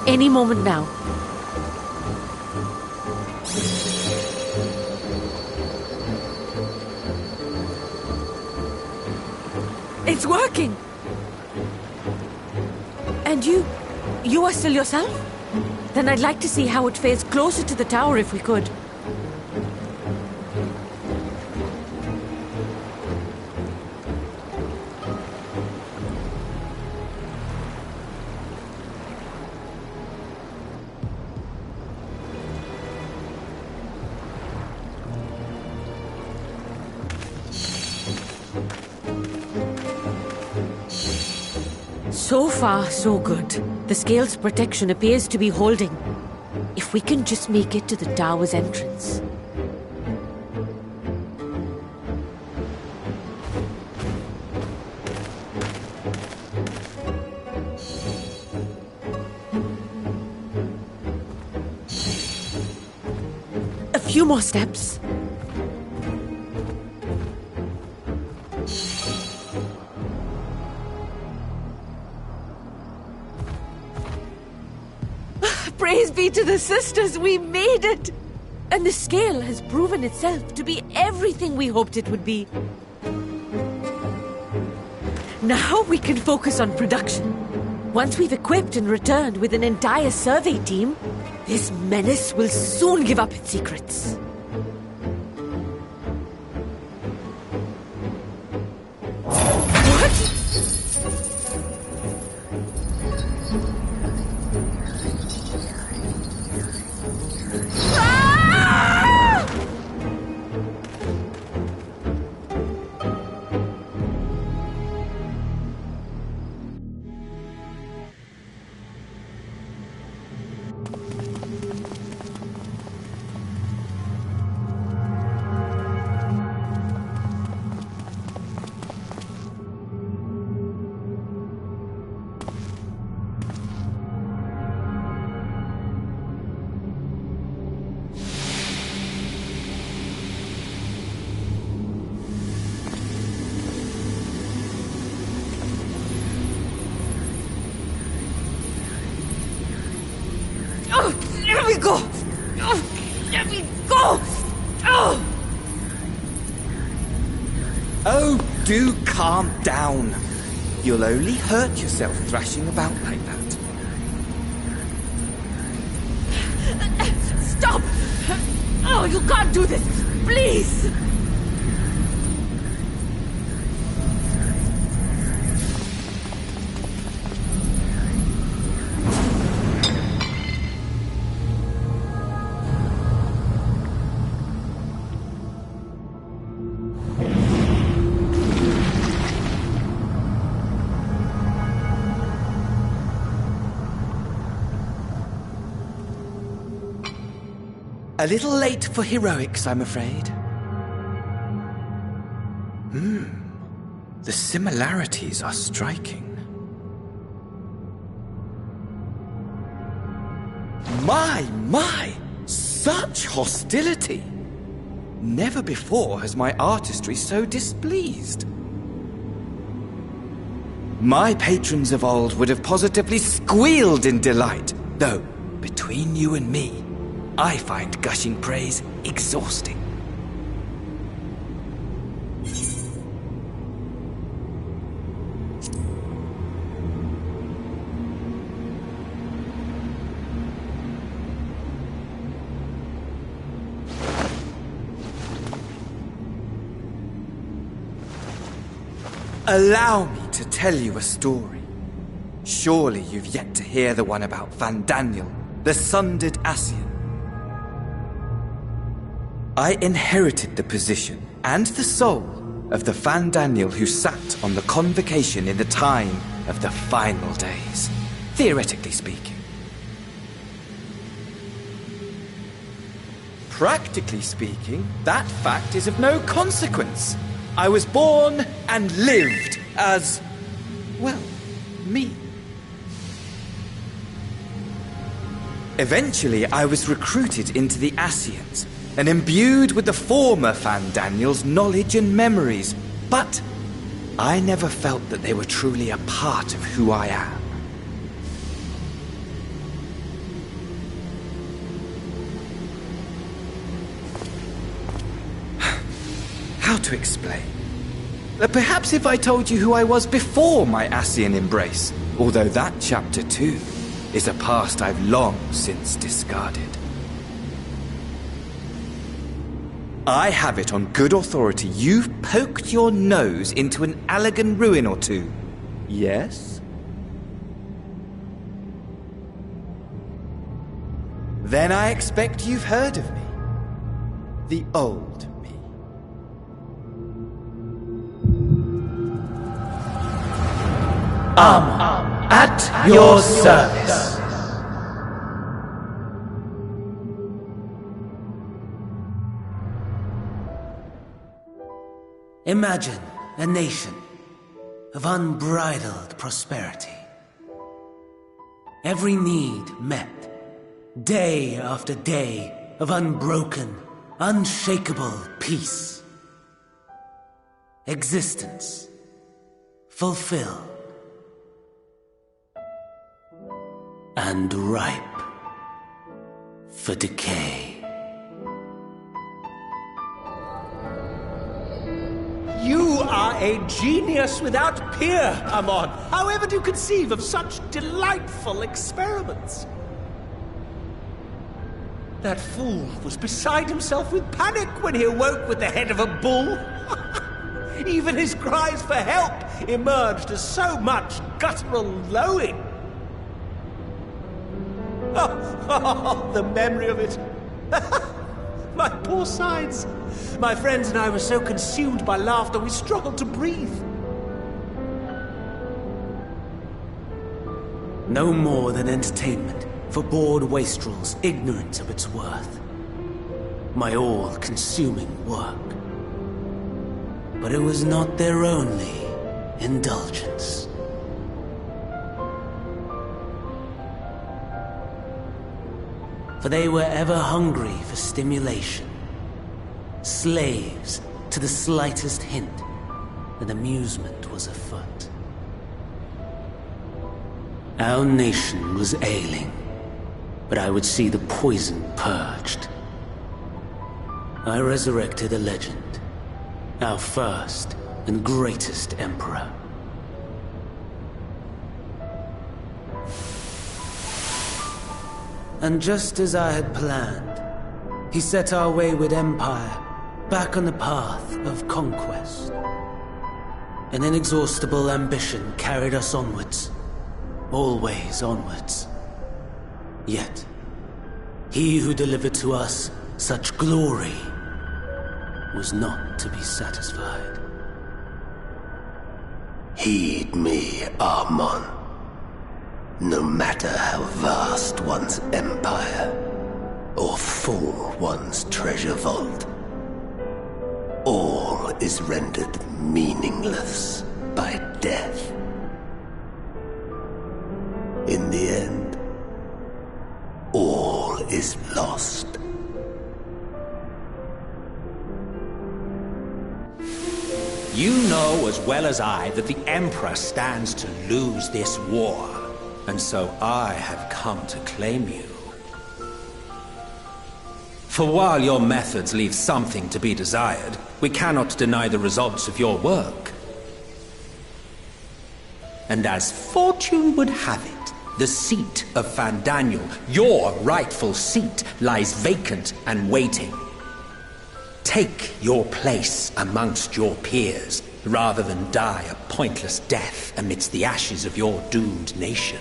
Any moment now. It's working! And you are still yourself? Then I'd like to see how it fares closer to the tower if we could. So far, so good. The scale's protection appears to be holding. If we can just make it to the tower's entrance. A few more steps. Praise be to the sisters, we made it! And the scale has proven itself to be everything we hoped it would be. Now we can focus on production. Once we've equipped and returned with an entire survey team, this menace will soon give up its secrets. Let me go! Let me go! Oh, do calm down. You'll only hurt yourself thrashing about like that. Stop! Oh, you can't do this! Please! A little late for heroics, I'm afraid. The similarities are striking. My! Such hostility! Never before has my artistry so displeased. My patrons of old would have positively squealed in delight, though, between you and me, I find gushing praise exhausting. Allow me to tell you a story. Surely you've yet to hear the one about Van Daniel, the sundered Ascian. I inherited the position and the soul of the Van Daniel who sat on the convocation in the time of the final days, theoretically speaking. Practically speaking, that fact is of no consequence. I was born and lived as, well, me. Eventually, I was recruited into the Ascians and imbued with the former Van Daniel's knowledge and memories, but I never felt that they were truly a part of who I am. How to explain? Perhaps if I told you who I was before my Ascian embrace, although that chapter too is a past I've long since discarded. I have it on good authority you've poked your nose into an Allegan ruin or two. Yes? Then I expect you've heard of me. The old me. At your service. Imagine a nation of unbridled prosperity. Every need met, day after day of unbroken, unshakable peace. Existence fulfilled and ripe for decay. You are a genius without peer, Amon. However do you conceive of such delightful experiments? That fool was beside himself with panic when he awoke with the head of a bull. Even his cries for help emerged as so much guttural lowing. Oh, the memory of it. My poor sides. My friends and I were so consumed by laughter we struggled to breathe. No more than entertainment for bored wastrels ignorant of its worth. My all-consuming work. But it was not their only indulgence. For they were ever hungry for stimulation, slaves to the slightest hint that amusement was afoot. Our nation was ailing, but I would see the poison purged. I resurrected a legend, our first and greatest emperor. And just as I had planned, he set our wayward empire back on the path of conquest. An inexhaustible ambition carried us onwards, always onwards. Yet, he who delivered to us such glory was not to be satisfied. Heed me, Amon. No matter how vast one's empire, or full one's treasure vault, all is rendered meaningless by death. In the end, all is lost. You know as well as I that the Emperor stands to lose this war, and so I have come to claim you. For while your methods leave something to be desired, we cannot deny the results of your work. And as fortune would have it, the seat of Fandaniel, your rightful seat, lies vacant and waiting. Take your place amongst your peers, rather than die a pointless death amidst the ashes of your doomed nation.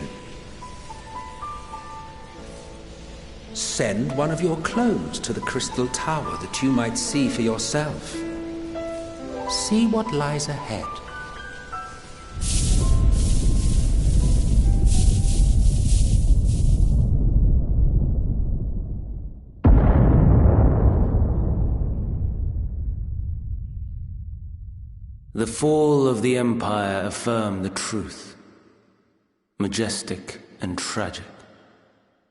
Send one of your clones to the Crystal Tower that you might see for yourself. See what lies ahead. The fall of the Empire affirmed the truth, majestic and tragic,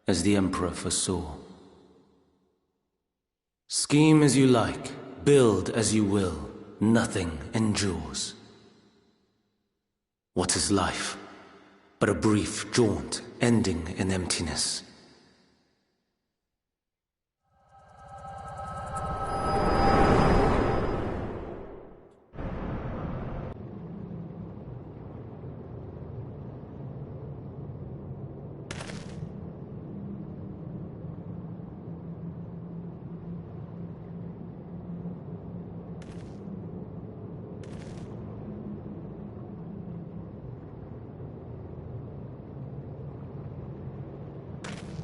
as the Emperor foresaw. Scheme as you like, build as you will, nothing endures. What is life but a brief jaunt ending in emptiness?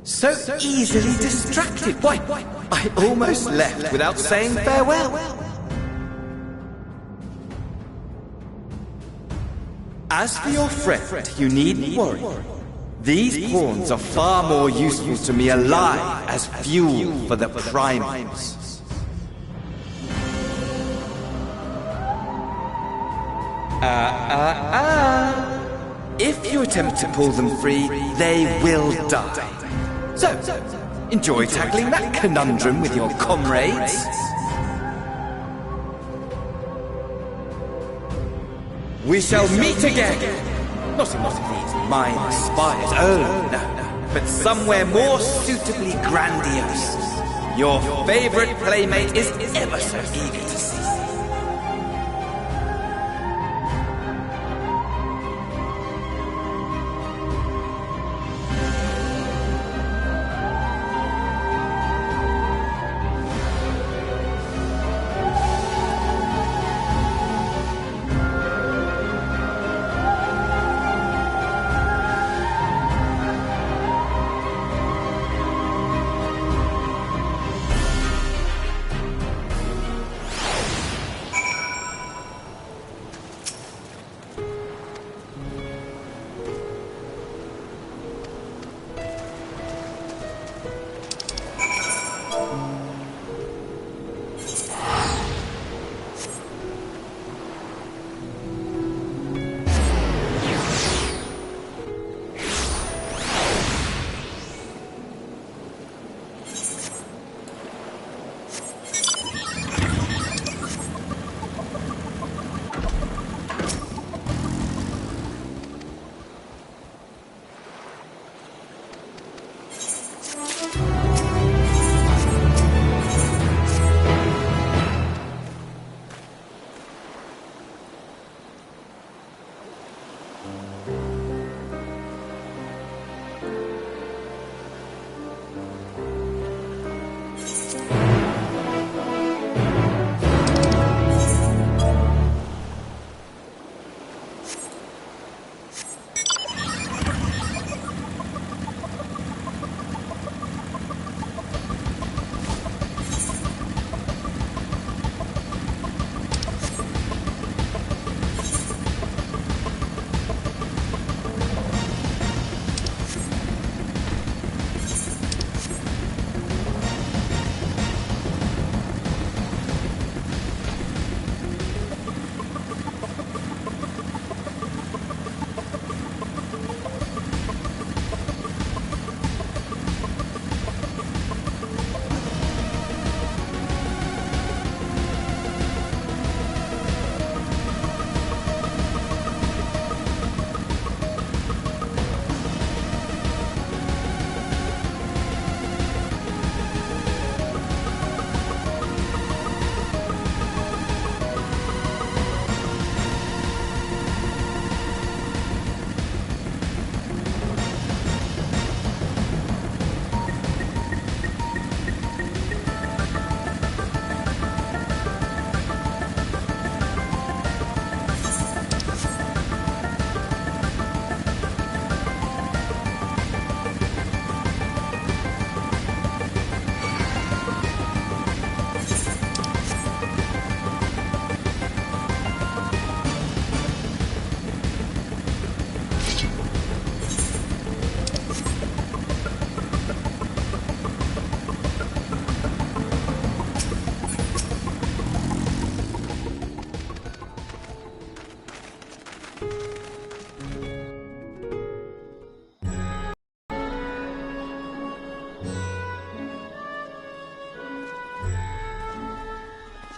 So easily distracted. Why, I almost left without saying farewell. As for your friend, you needn't worry. These pawns are far more useful to me alive as fuel for the primals. If you attempt to pull them free, they will die. So, enjoy tackling that conundrum with your comrades. We shall meet again! Not in one of these minor spires, oh no, but somewhere more suitably grandiose. Your favorite playmate is ever so eager to see you.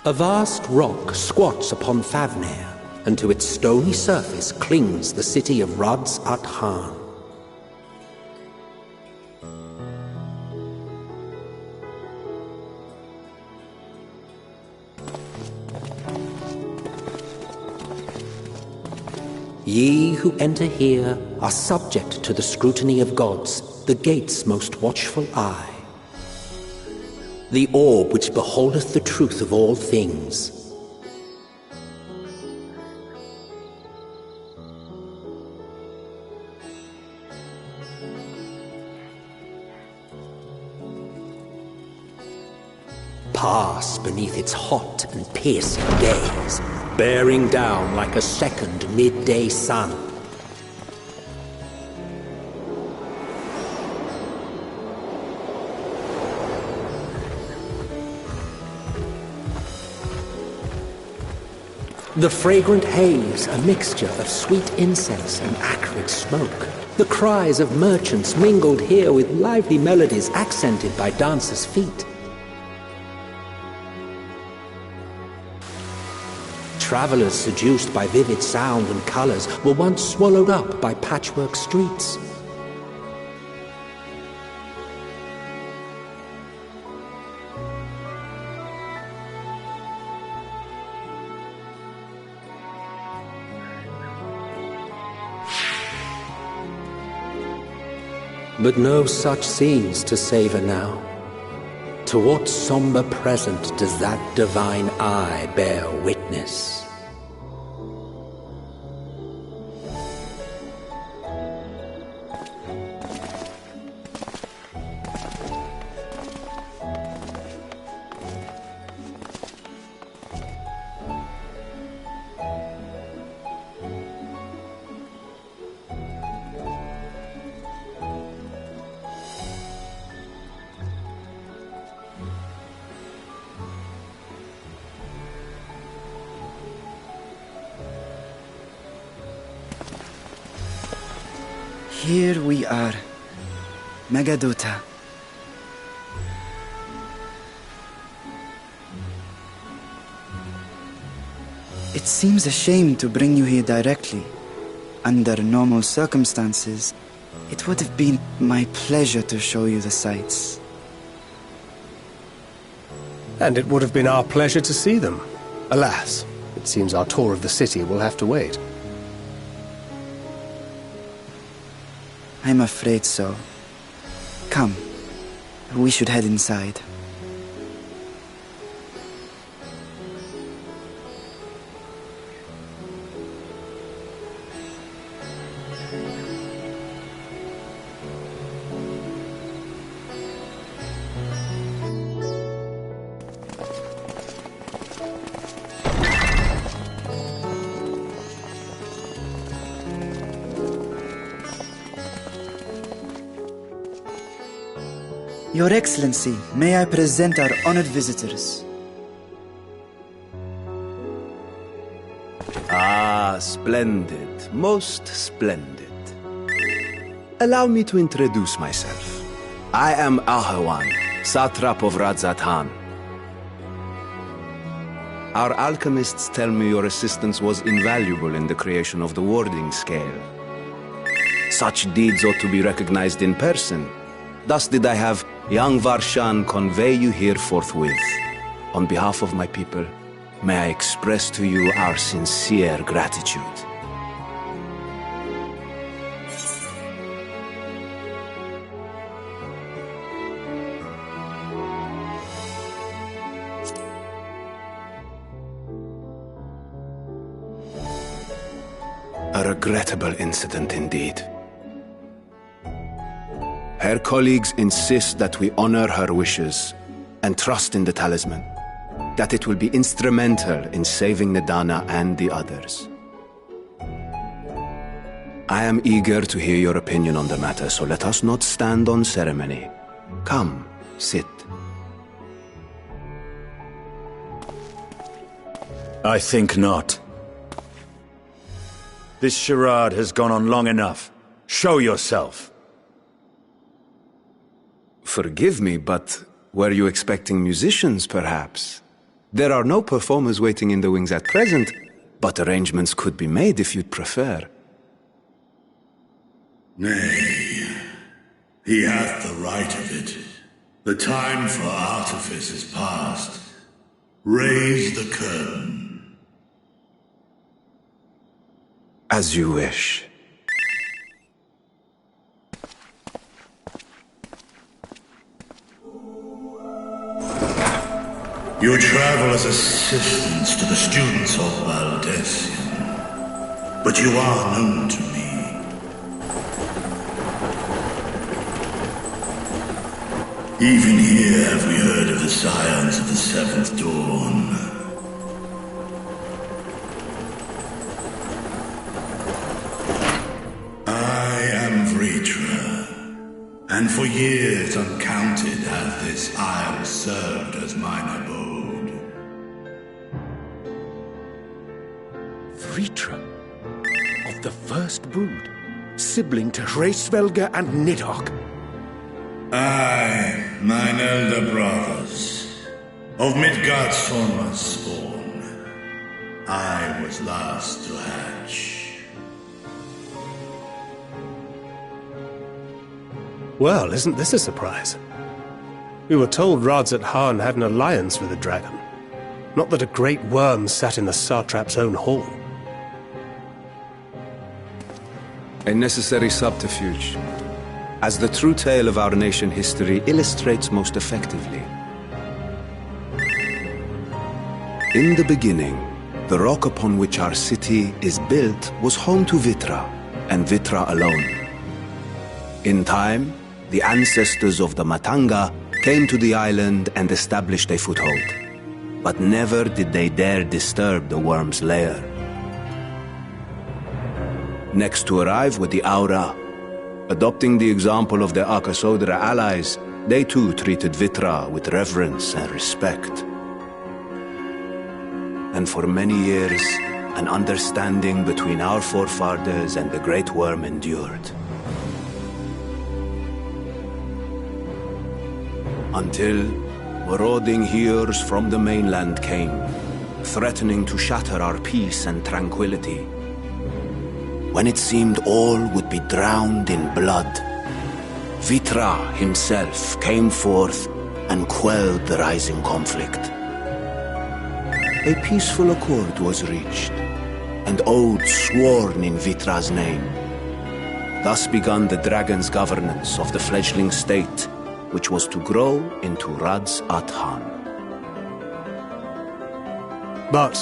A vast rock squats upon Favnir, and to its stony surface clings the city of Rads at Han. Ye who enter here are subject to the scrutiny of gods, the gate's most watchful eye. The orb which beholdeth the truth of all things. Pass beneath its hot and piercing gaze, bearing down like a second midday sun. The fragrant haze, a mixture of sweet incense and acrid smoke. The cries of merchants mingled here with lively melodies accented by dancers' feet. Travelers seduced by vivid sound and colors were once swallowed up by patchwork streets. But no such scenes to savor now. To what somber present does that divine eye bear witness? Here we are, Megadota. It seems a shame to bring you here directly. Under normal circumstances, it would have been my pleasure to show you the sights. And it would have been our pleasure to see them. Alas, it seems our tour of the city will have to wait. I'm afraid so. Come, we should head inside. Your Excellency, may I present our honored visitors? Ah, splendid. Most splendid. Allow me to introduce myself. I am Ahawan, satrap of Radzatan. Our alchemists tell me your assistance was invaluable in the creation of the warding scale. Such deeds ought to be recognized in person. Thus did I have young Varshan convey you here forthwith. On behalf of my people, may I express to you our sincere gratitude. A regrettable incident indeed. Her colleagues insist that we honor her wishes and trust in the talisman, that it will be instrumental in saving Nidana and the others. I am eager to hear your opinion on the matter, so let us not stand on ceremony. Come, sit. I think not. This charade has gone on long enough. Show yourself. Forgive me, but were you expecting musicians, perhaps? There are no performers waiting in the wings at present, but arrangements could be made if you'd prefer. Nay, he hath the right of it. The time for artifice is past. Raise the curtain. As you wish. You travel as assistants to the students of Valdesian, but you are known to me. Even here have we heard of the scions of the Seventh Dawn. I am Vritra, and for years uncounted hath this isle served as mine abode. Vritra, of the first brood, sibling to Hraesvelga and Nidhogg. Aye, mine elder brothers, of Midgard's Sorma's spawn, I was last to hatch. Well, isn't this a surprise? We were told Rads at Han had an alliance with a dragon. Not that a great worm sat in the satrap's own hall. A necessary subterfuge, as the true tale of our nation history illustrates most effectively. In the beginning, the rock upon which our city is built was home to Vitra, and Vitra alone. In time, the ancestors of the Matanga came to the island and established a foothold. But never did they dare disturb the worm's lair. Next to arrive were the Aura. Adopting the example of their Akasodra allies, they too treated Vitra with reverence and respect. And for many years, an understanding between our forefathers and the Great Worm endured. Until marauding heroes from the mainland came, threatening to shatter our peace and tranquility. When it seemed all would be drowned in blood, Vitra himself came forth and quelled the rising conflict. A peaceful accord was reached, and oaths sworn in Vitra's name. Thus began the dragon's governance of the fledgling state, which was to grow into Rads at Han. But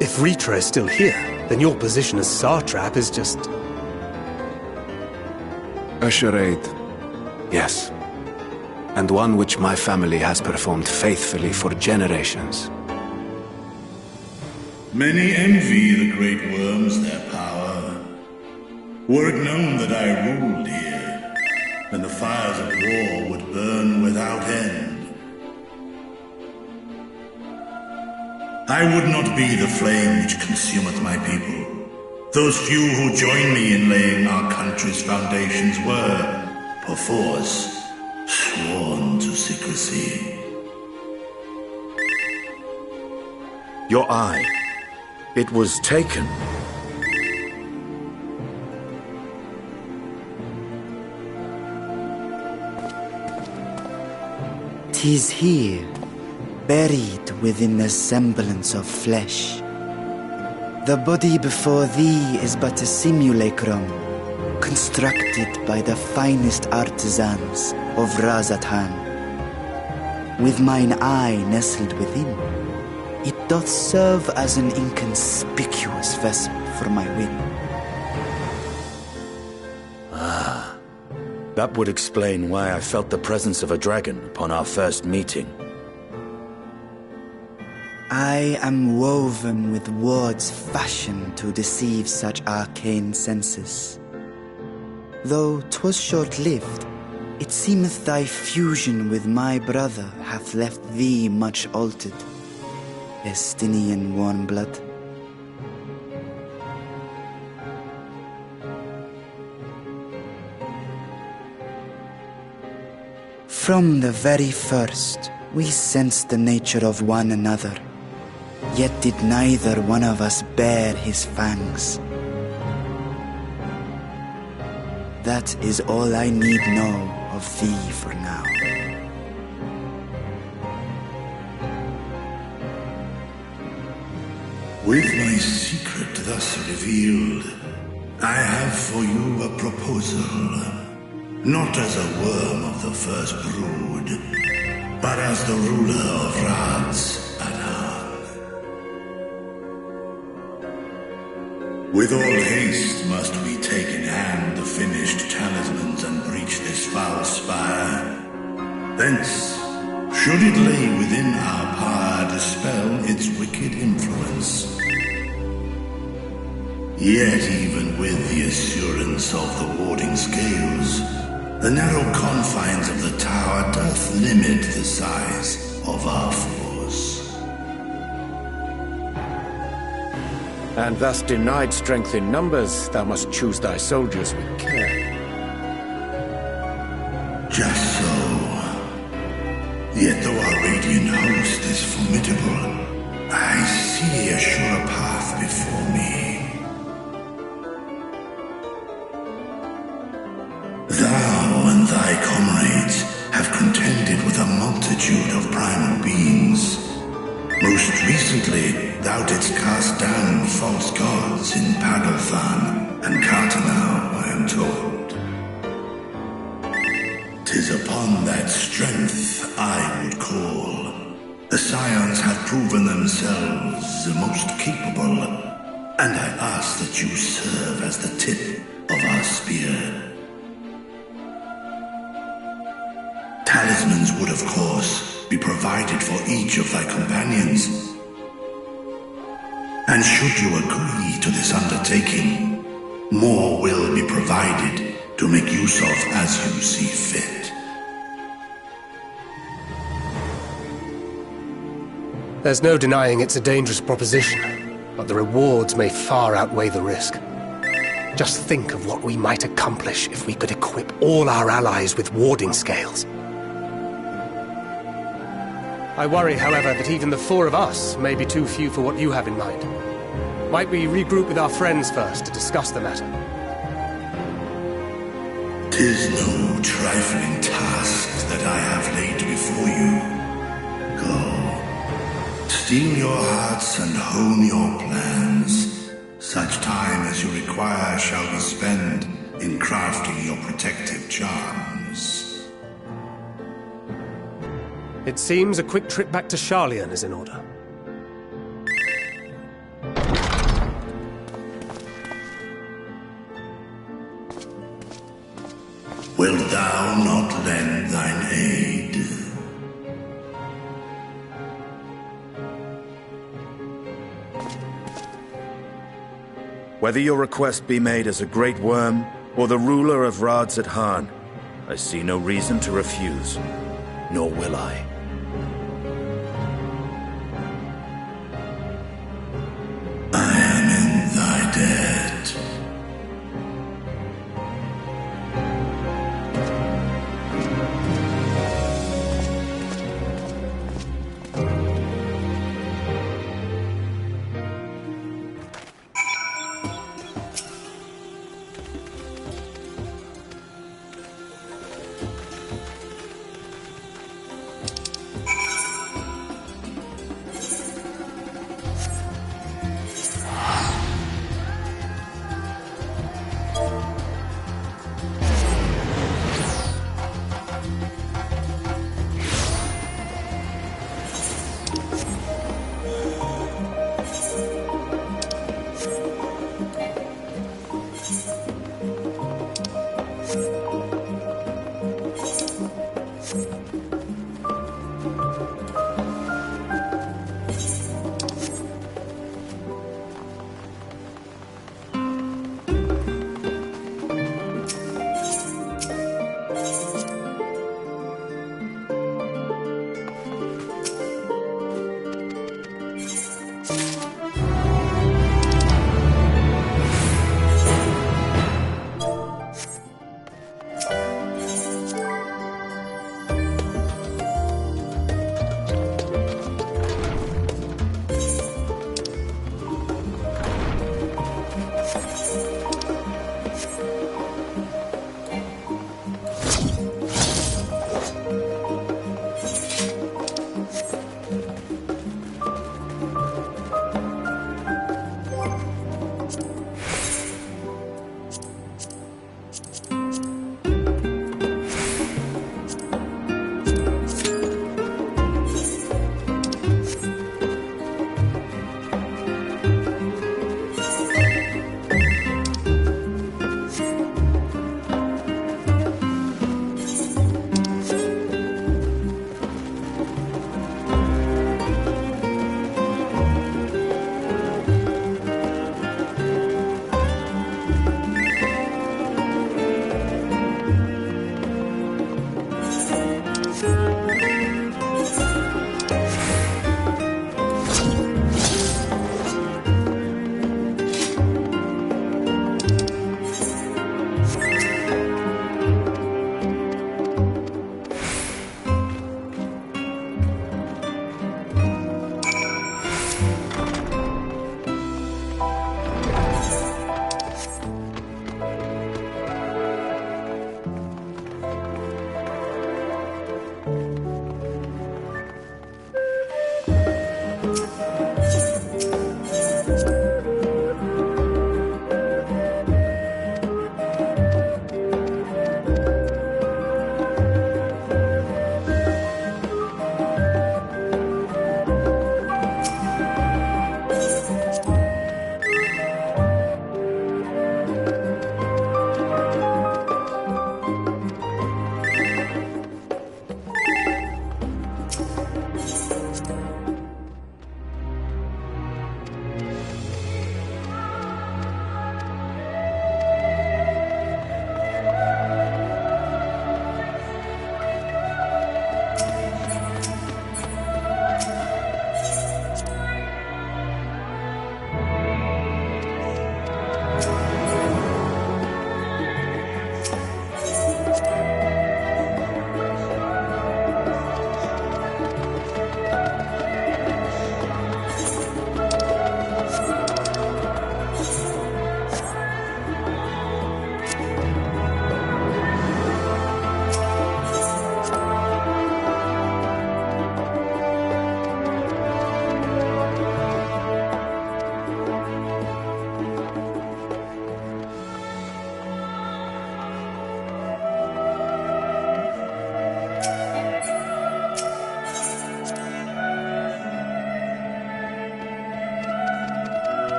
if Vritra is still here, then your position as satrap is just... A charade, yes. And one which my family has performed faithfully for generations. Many envy the Great Worms their power. Were it known that I ruled here, then the fires of war would burn without end. I would not be the flame which consumeth my people. Those few who join me in laying our country's foundations were, perforce, sworn to secrecy. Your eye. It was taken. 'Tis here, buried within the semblance of flesh. The body before thee is but a simulacrum, constructed by the finest artisans of Razatan. With mine eye nestled within, it doth serve as an inconspicuous vessel for my whim. Ah, that would explain why I felt the presence of a dragon upon our first meeting. I am woven with words fashioned to deceive such arcane senses. Though 'twas short-lived, it seemeth thy fusion with my brother hath left thee much altered, Estinian warm blood. From the very first, we sensed the nature of one another, yet did neither one of us bare his fangs. That is all I need know of thee for now. With my secret thus revealed, I have for you a proposal. Not as a worm of the first brood, but as the ruler of Rads at Han. With all haste must we take in hand the finished talismans and breach this foul spire. Thence, should it lay within our power, dispel its wicked influence. Yet even with the assurance of the warding scales, the narrow confines of the tower doth limit the size of our force. And thus denied strength in numbers, thou must choose thy soldiers with care. Just so. Yet though our radiant host is formidable, I see a surer path before me. Thou and thy comrades have contended with a multitude of primal beings. Most recently, thou didst cast down false gods in Padalthan and Cartanau, I am told. 'Tis upon that strength I would call. The Scions have proven themselves the most capable, and I ask that you serve as the tip of our spear. Talismans would, of course, be provided for each of thy companions. And should you agree to this undertaking, more will be provided to make use of as you see fit. There's no denying it's a dangerous proposition, but the rewards may far outweigh the risk. Just think of what we might accomplish if we could equip all our allies with warding scales. I worry, however, that even the four of us may be too few for what you have in mind. Might we regroup with our friends first to discuss the matter? 'Tis no trifling task that I have laid before you. Go, steel your hearts and hone your plans. Such time as you require shall be spent in crafting your protective charms. It seems a quick trip back to Sharlayan is in order. Wilt thou not lend thine aid? Whether your request be made as a great worm or the ruler of Rads at Han, I see no reason to refuse, nor will I. I am in thy debt.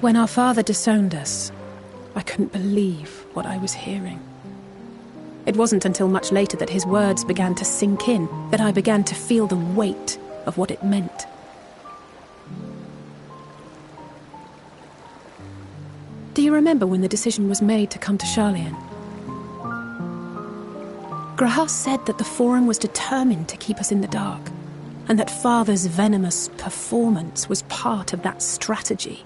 When our father disowned us, I couldn't believe what I was hearing. It wasn't until much later that his words began to sink in, that I began to feel the weight of what it meant. Do you remember when the decision was made to come to Sharlayan? Grahas said that the Forum was determined to keep us in the dark, and that Father's venomous performance was part of that strategy,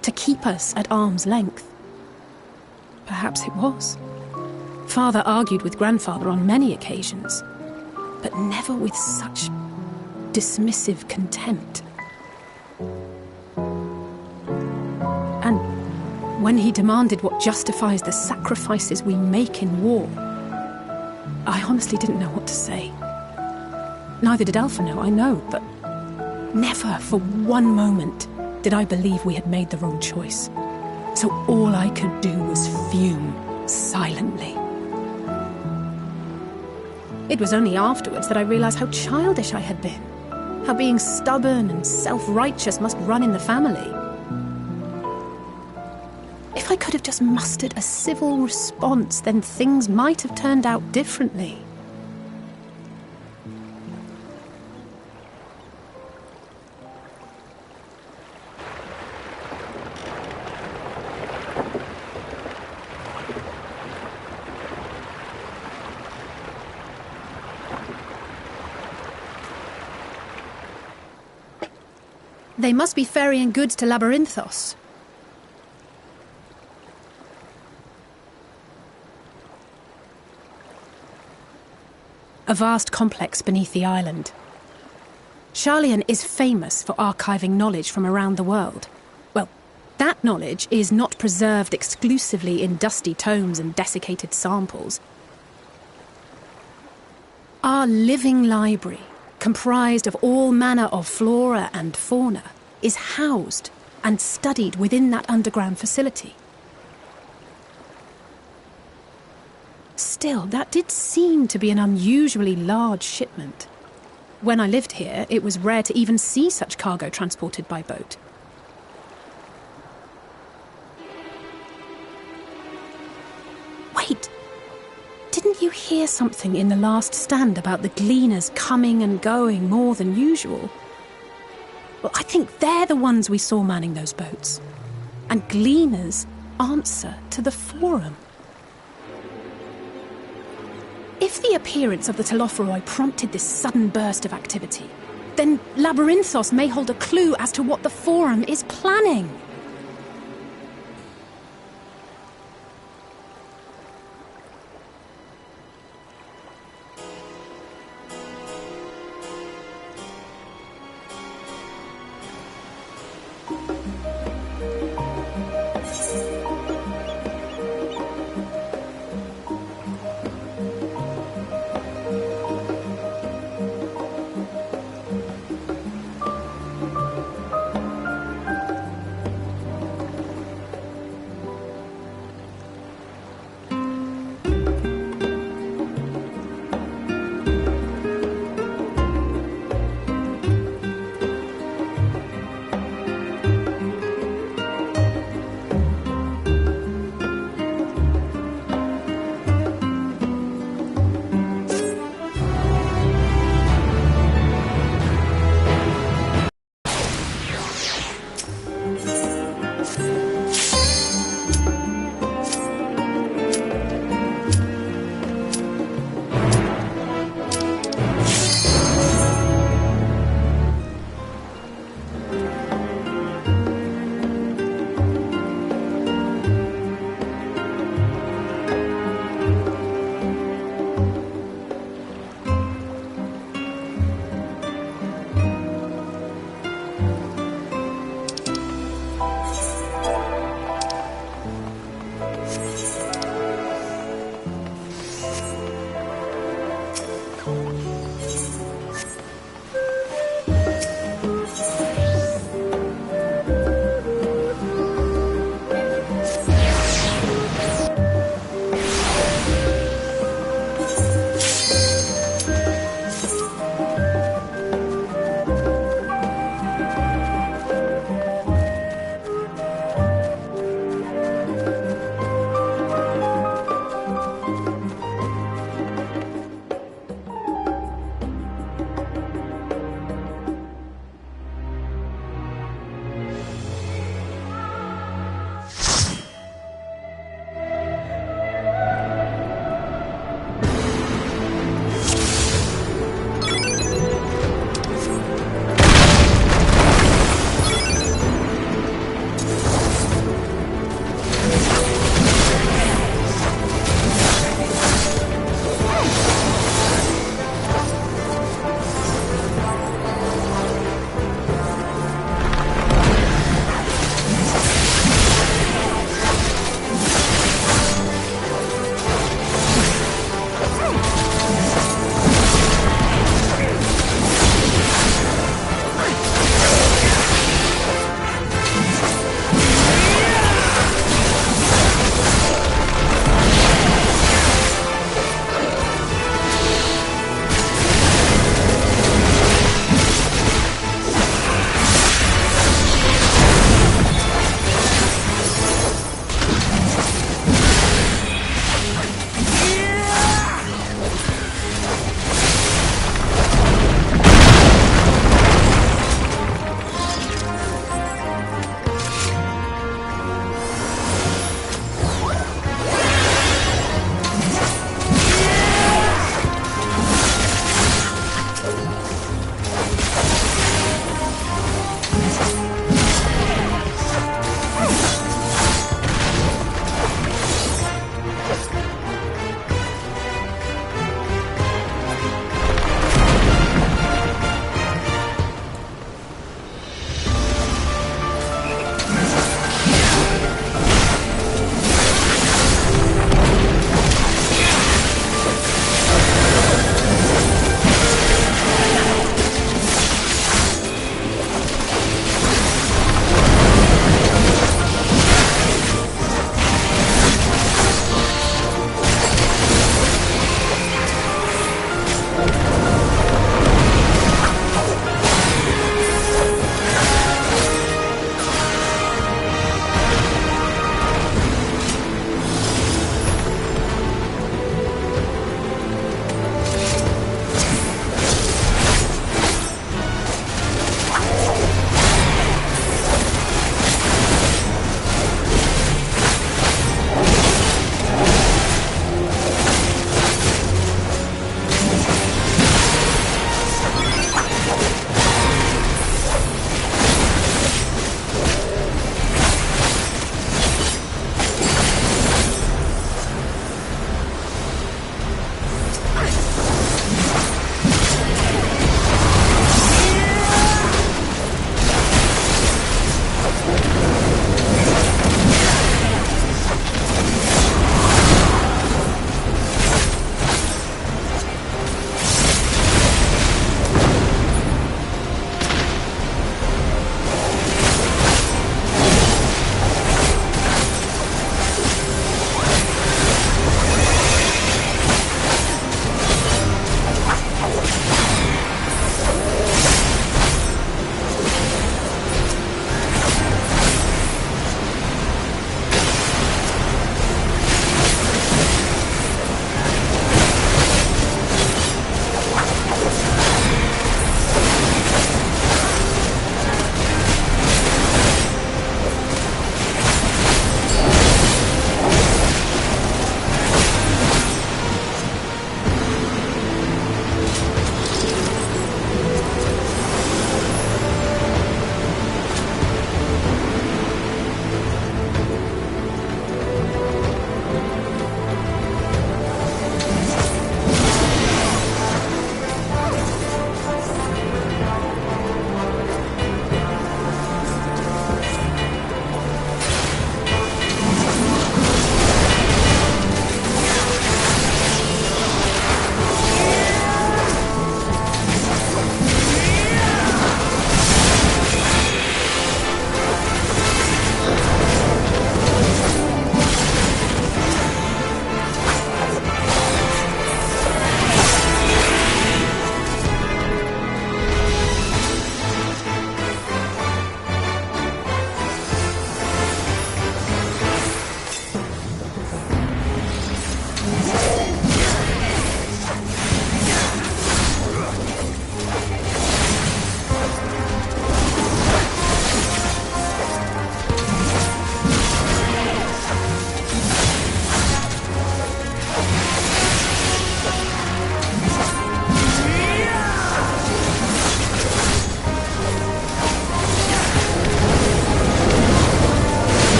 to keep us at arm's length. Perhaps it was. Father argued with Grandfather on many occasions, but never with such dismissive contempt. And when he demanded what justifies the sacrifices we make in war, I honestly didn't know what to say. Neither did Alpha know, I know, but never for one moment did I believe we had made the wrong choice. So all I could do was fume silently. It was only afterwards that I realized how childish I had been, how being stubborn and self-righteous must run in the family. If I could have just mustered a civil response, then things might have turned out differently. They must be ferrying goods to Labyrinthos. A vast complex beneath the island. Sharlayan is famous for archiving knowledge from around the world. Well, that knowledge is not preserved exclusively in dusty tomes and desiccated samples. Our living library, comprised of all manner of flora and fauna, is housed and studied within that underground facility. Still, that did seem to be an unusually large shipment. When I lived here, it was rare to even see such cargo transported by boat. Wait! Didn't you hear something in the last stand about the gleaners coming and going more than usual? Well, I think they're the ones we saw manning those boats. And gleaners answer to the Forum. If the appearance of the Telophoroi prompted this sudden burst of activity, then Labyrinthos may hold a clue as to what the Forum is planning.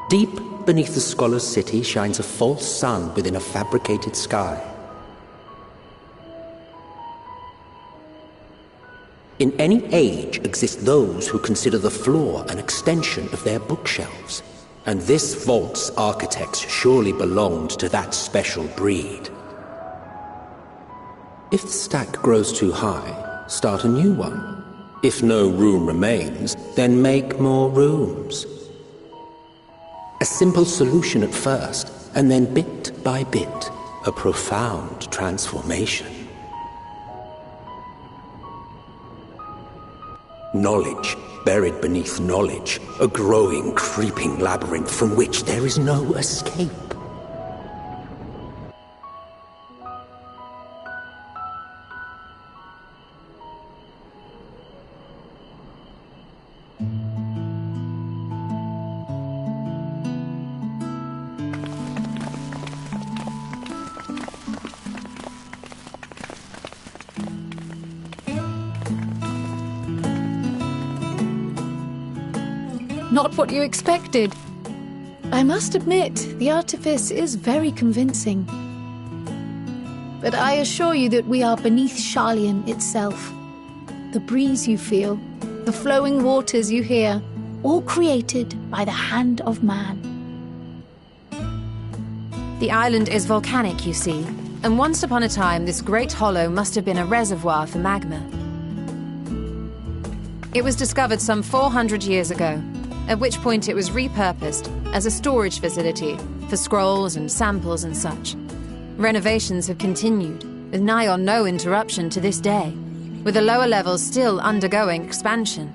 Deep beneath the scholar's city shines a false sun within a fabricated sky. In any age exist those who consider the floor an extension of their bookshelves, and this vault's architects surely belonged to that special breed. If the stack grows too high, start a new one. If no room remains, then make more rooms. A simple solution at first, and then bit by bit, a profound transformation. Knowledge buried beneath knowledge, a growing, creeping labyrinth from which there is no escape. Not what you expected. I must admit, the artifice is very convincing. But I assure you that we are beneath Sharlayan itself. The breeze you feel, the flowing waters you hear, all created by the hand of man. The island is volcanic, you see, and once upon a time this great hollow must have been a reservoir for magma. It was discovered some 400 years ago, at which point it was repurposed as a storage facility for scrolls and samples and such. Renovations have continued, with nigh on no interruption to this day, with the lower levels still undergoing expansion.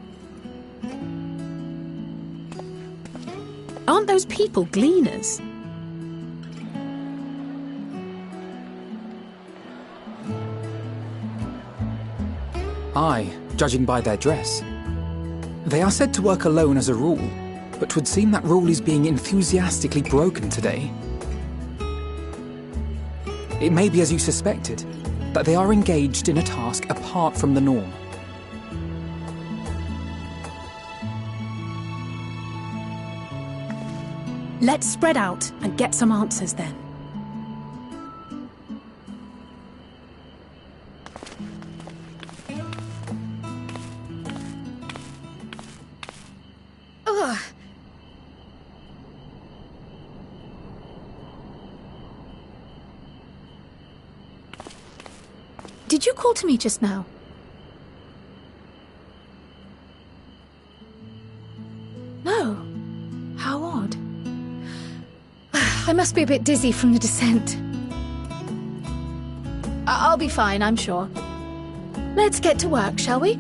Aren't those people gleaners? Aye, judging by their dress. They are said to work alone as a rule, but 'twould seem that rule is being enthusiastically broken today. It may be as you suspected, that they are engaged in a task apart from the norm. Let's spread out and get some answers then. Ugh. Did you call to me just now? No. How odd. I must be a bit dizzy from the descent. I'll be fine, I'm sure. Let's get to work, shall we?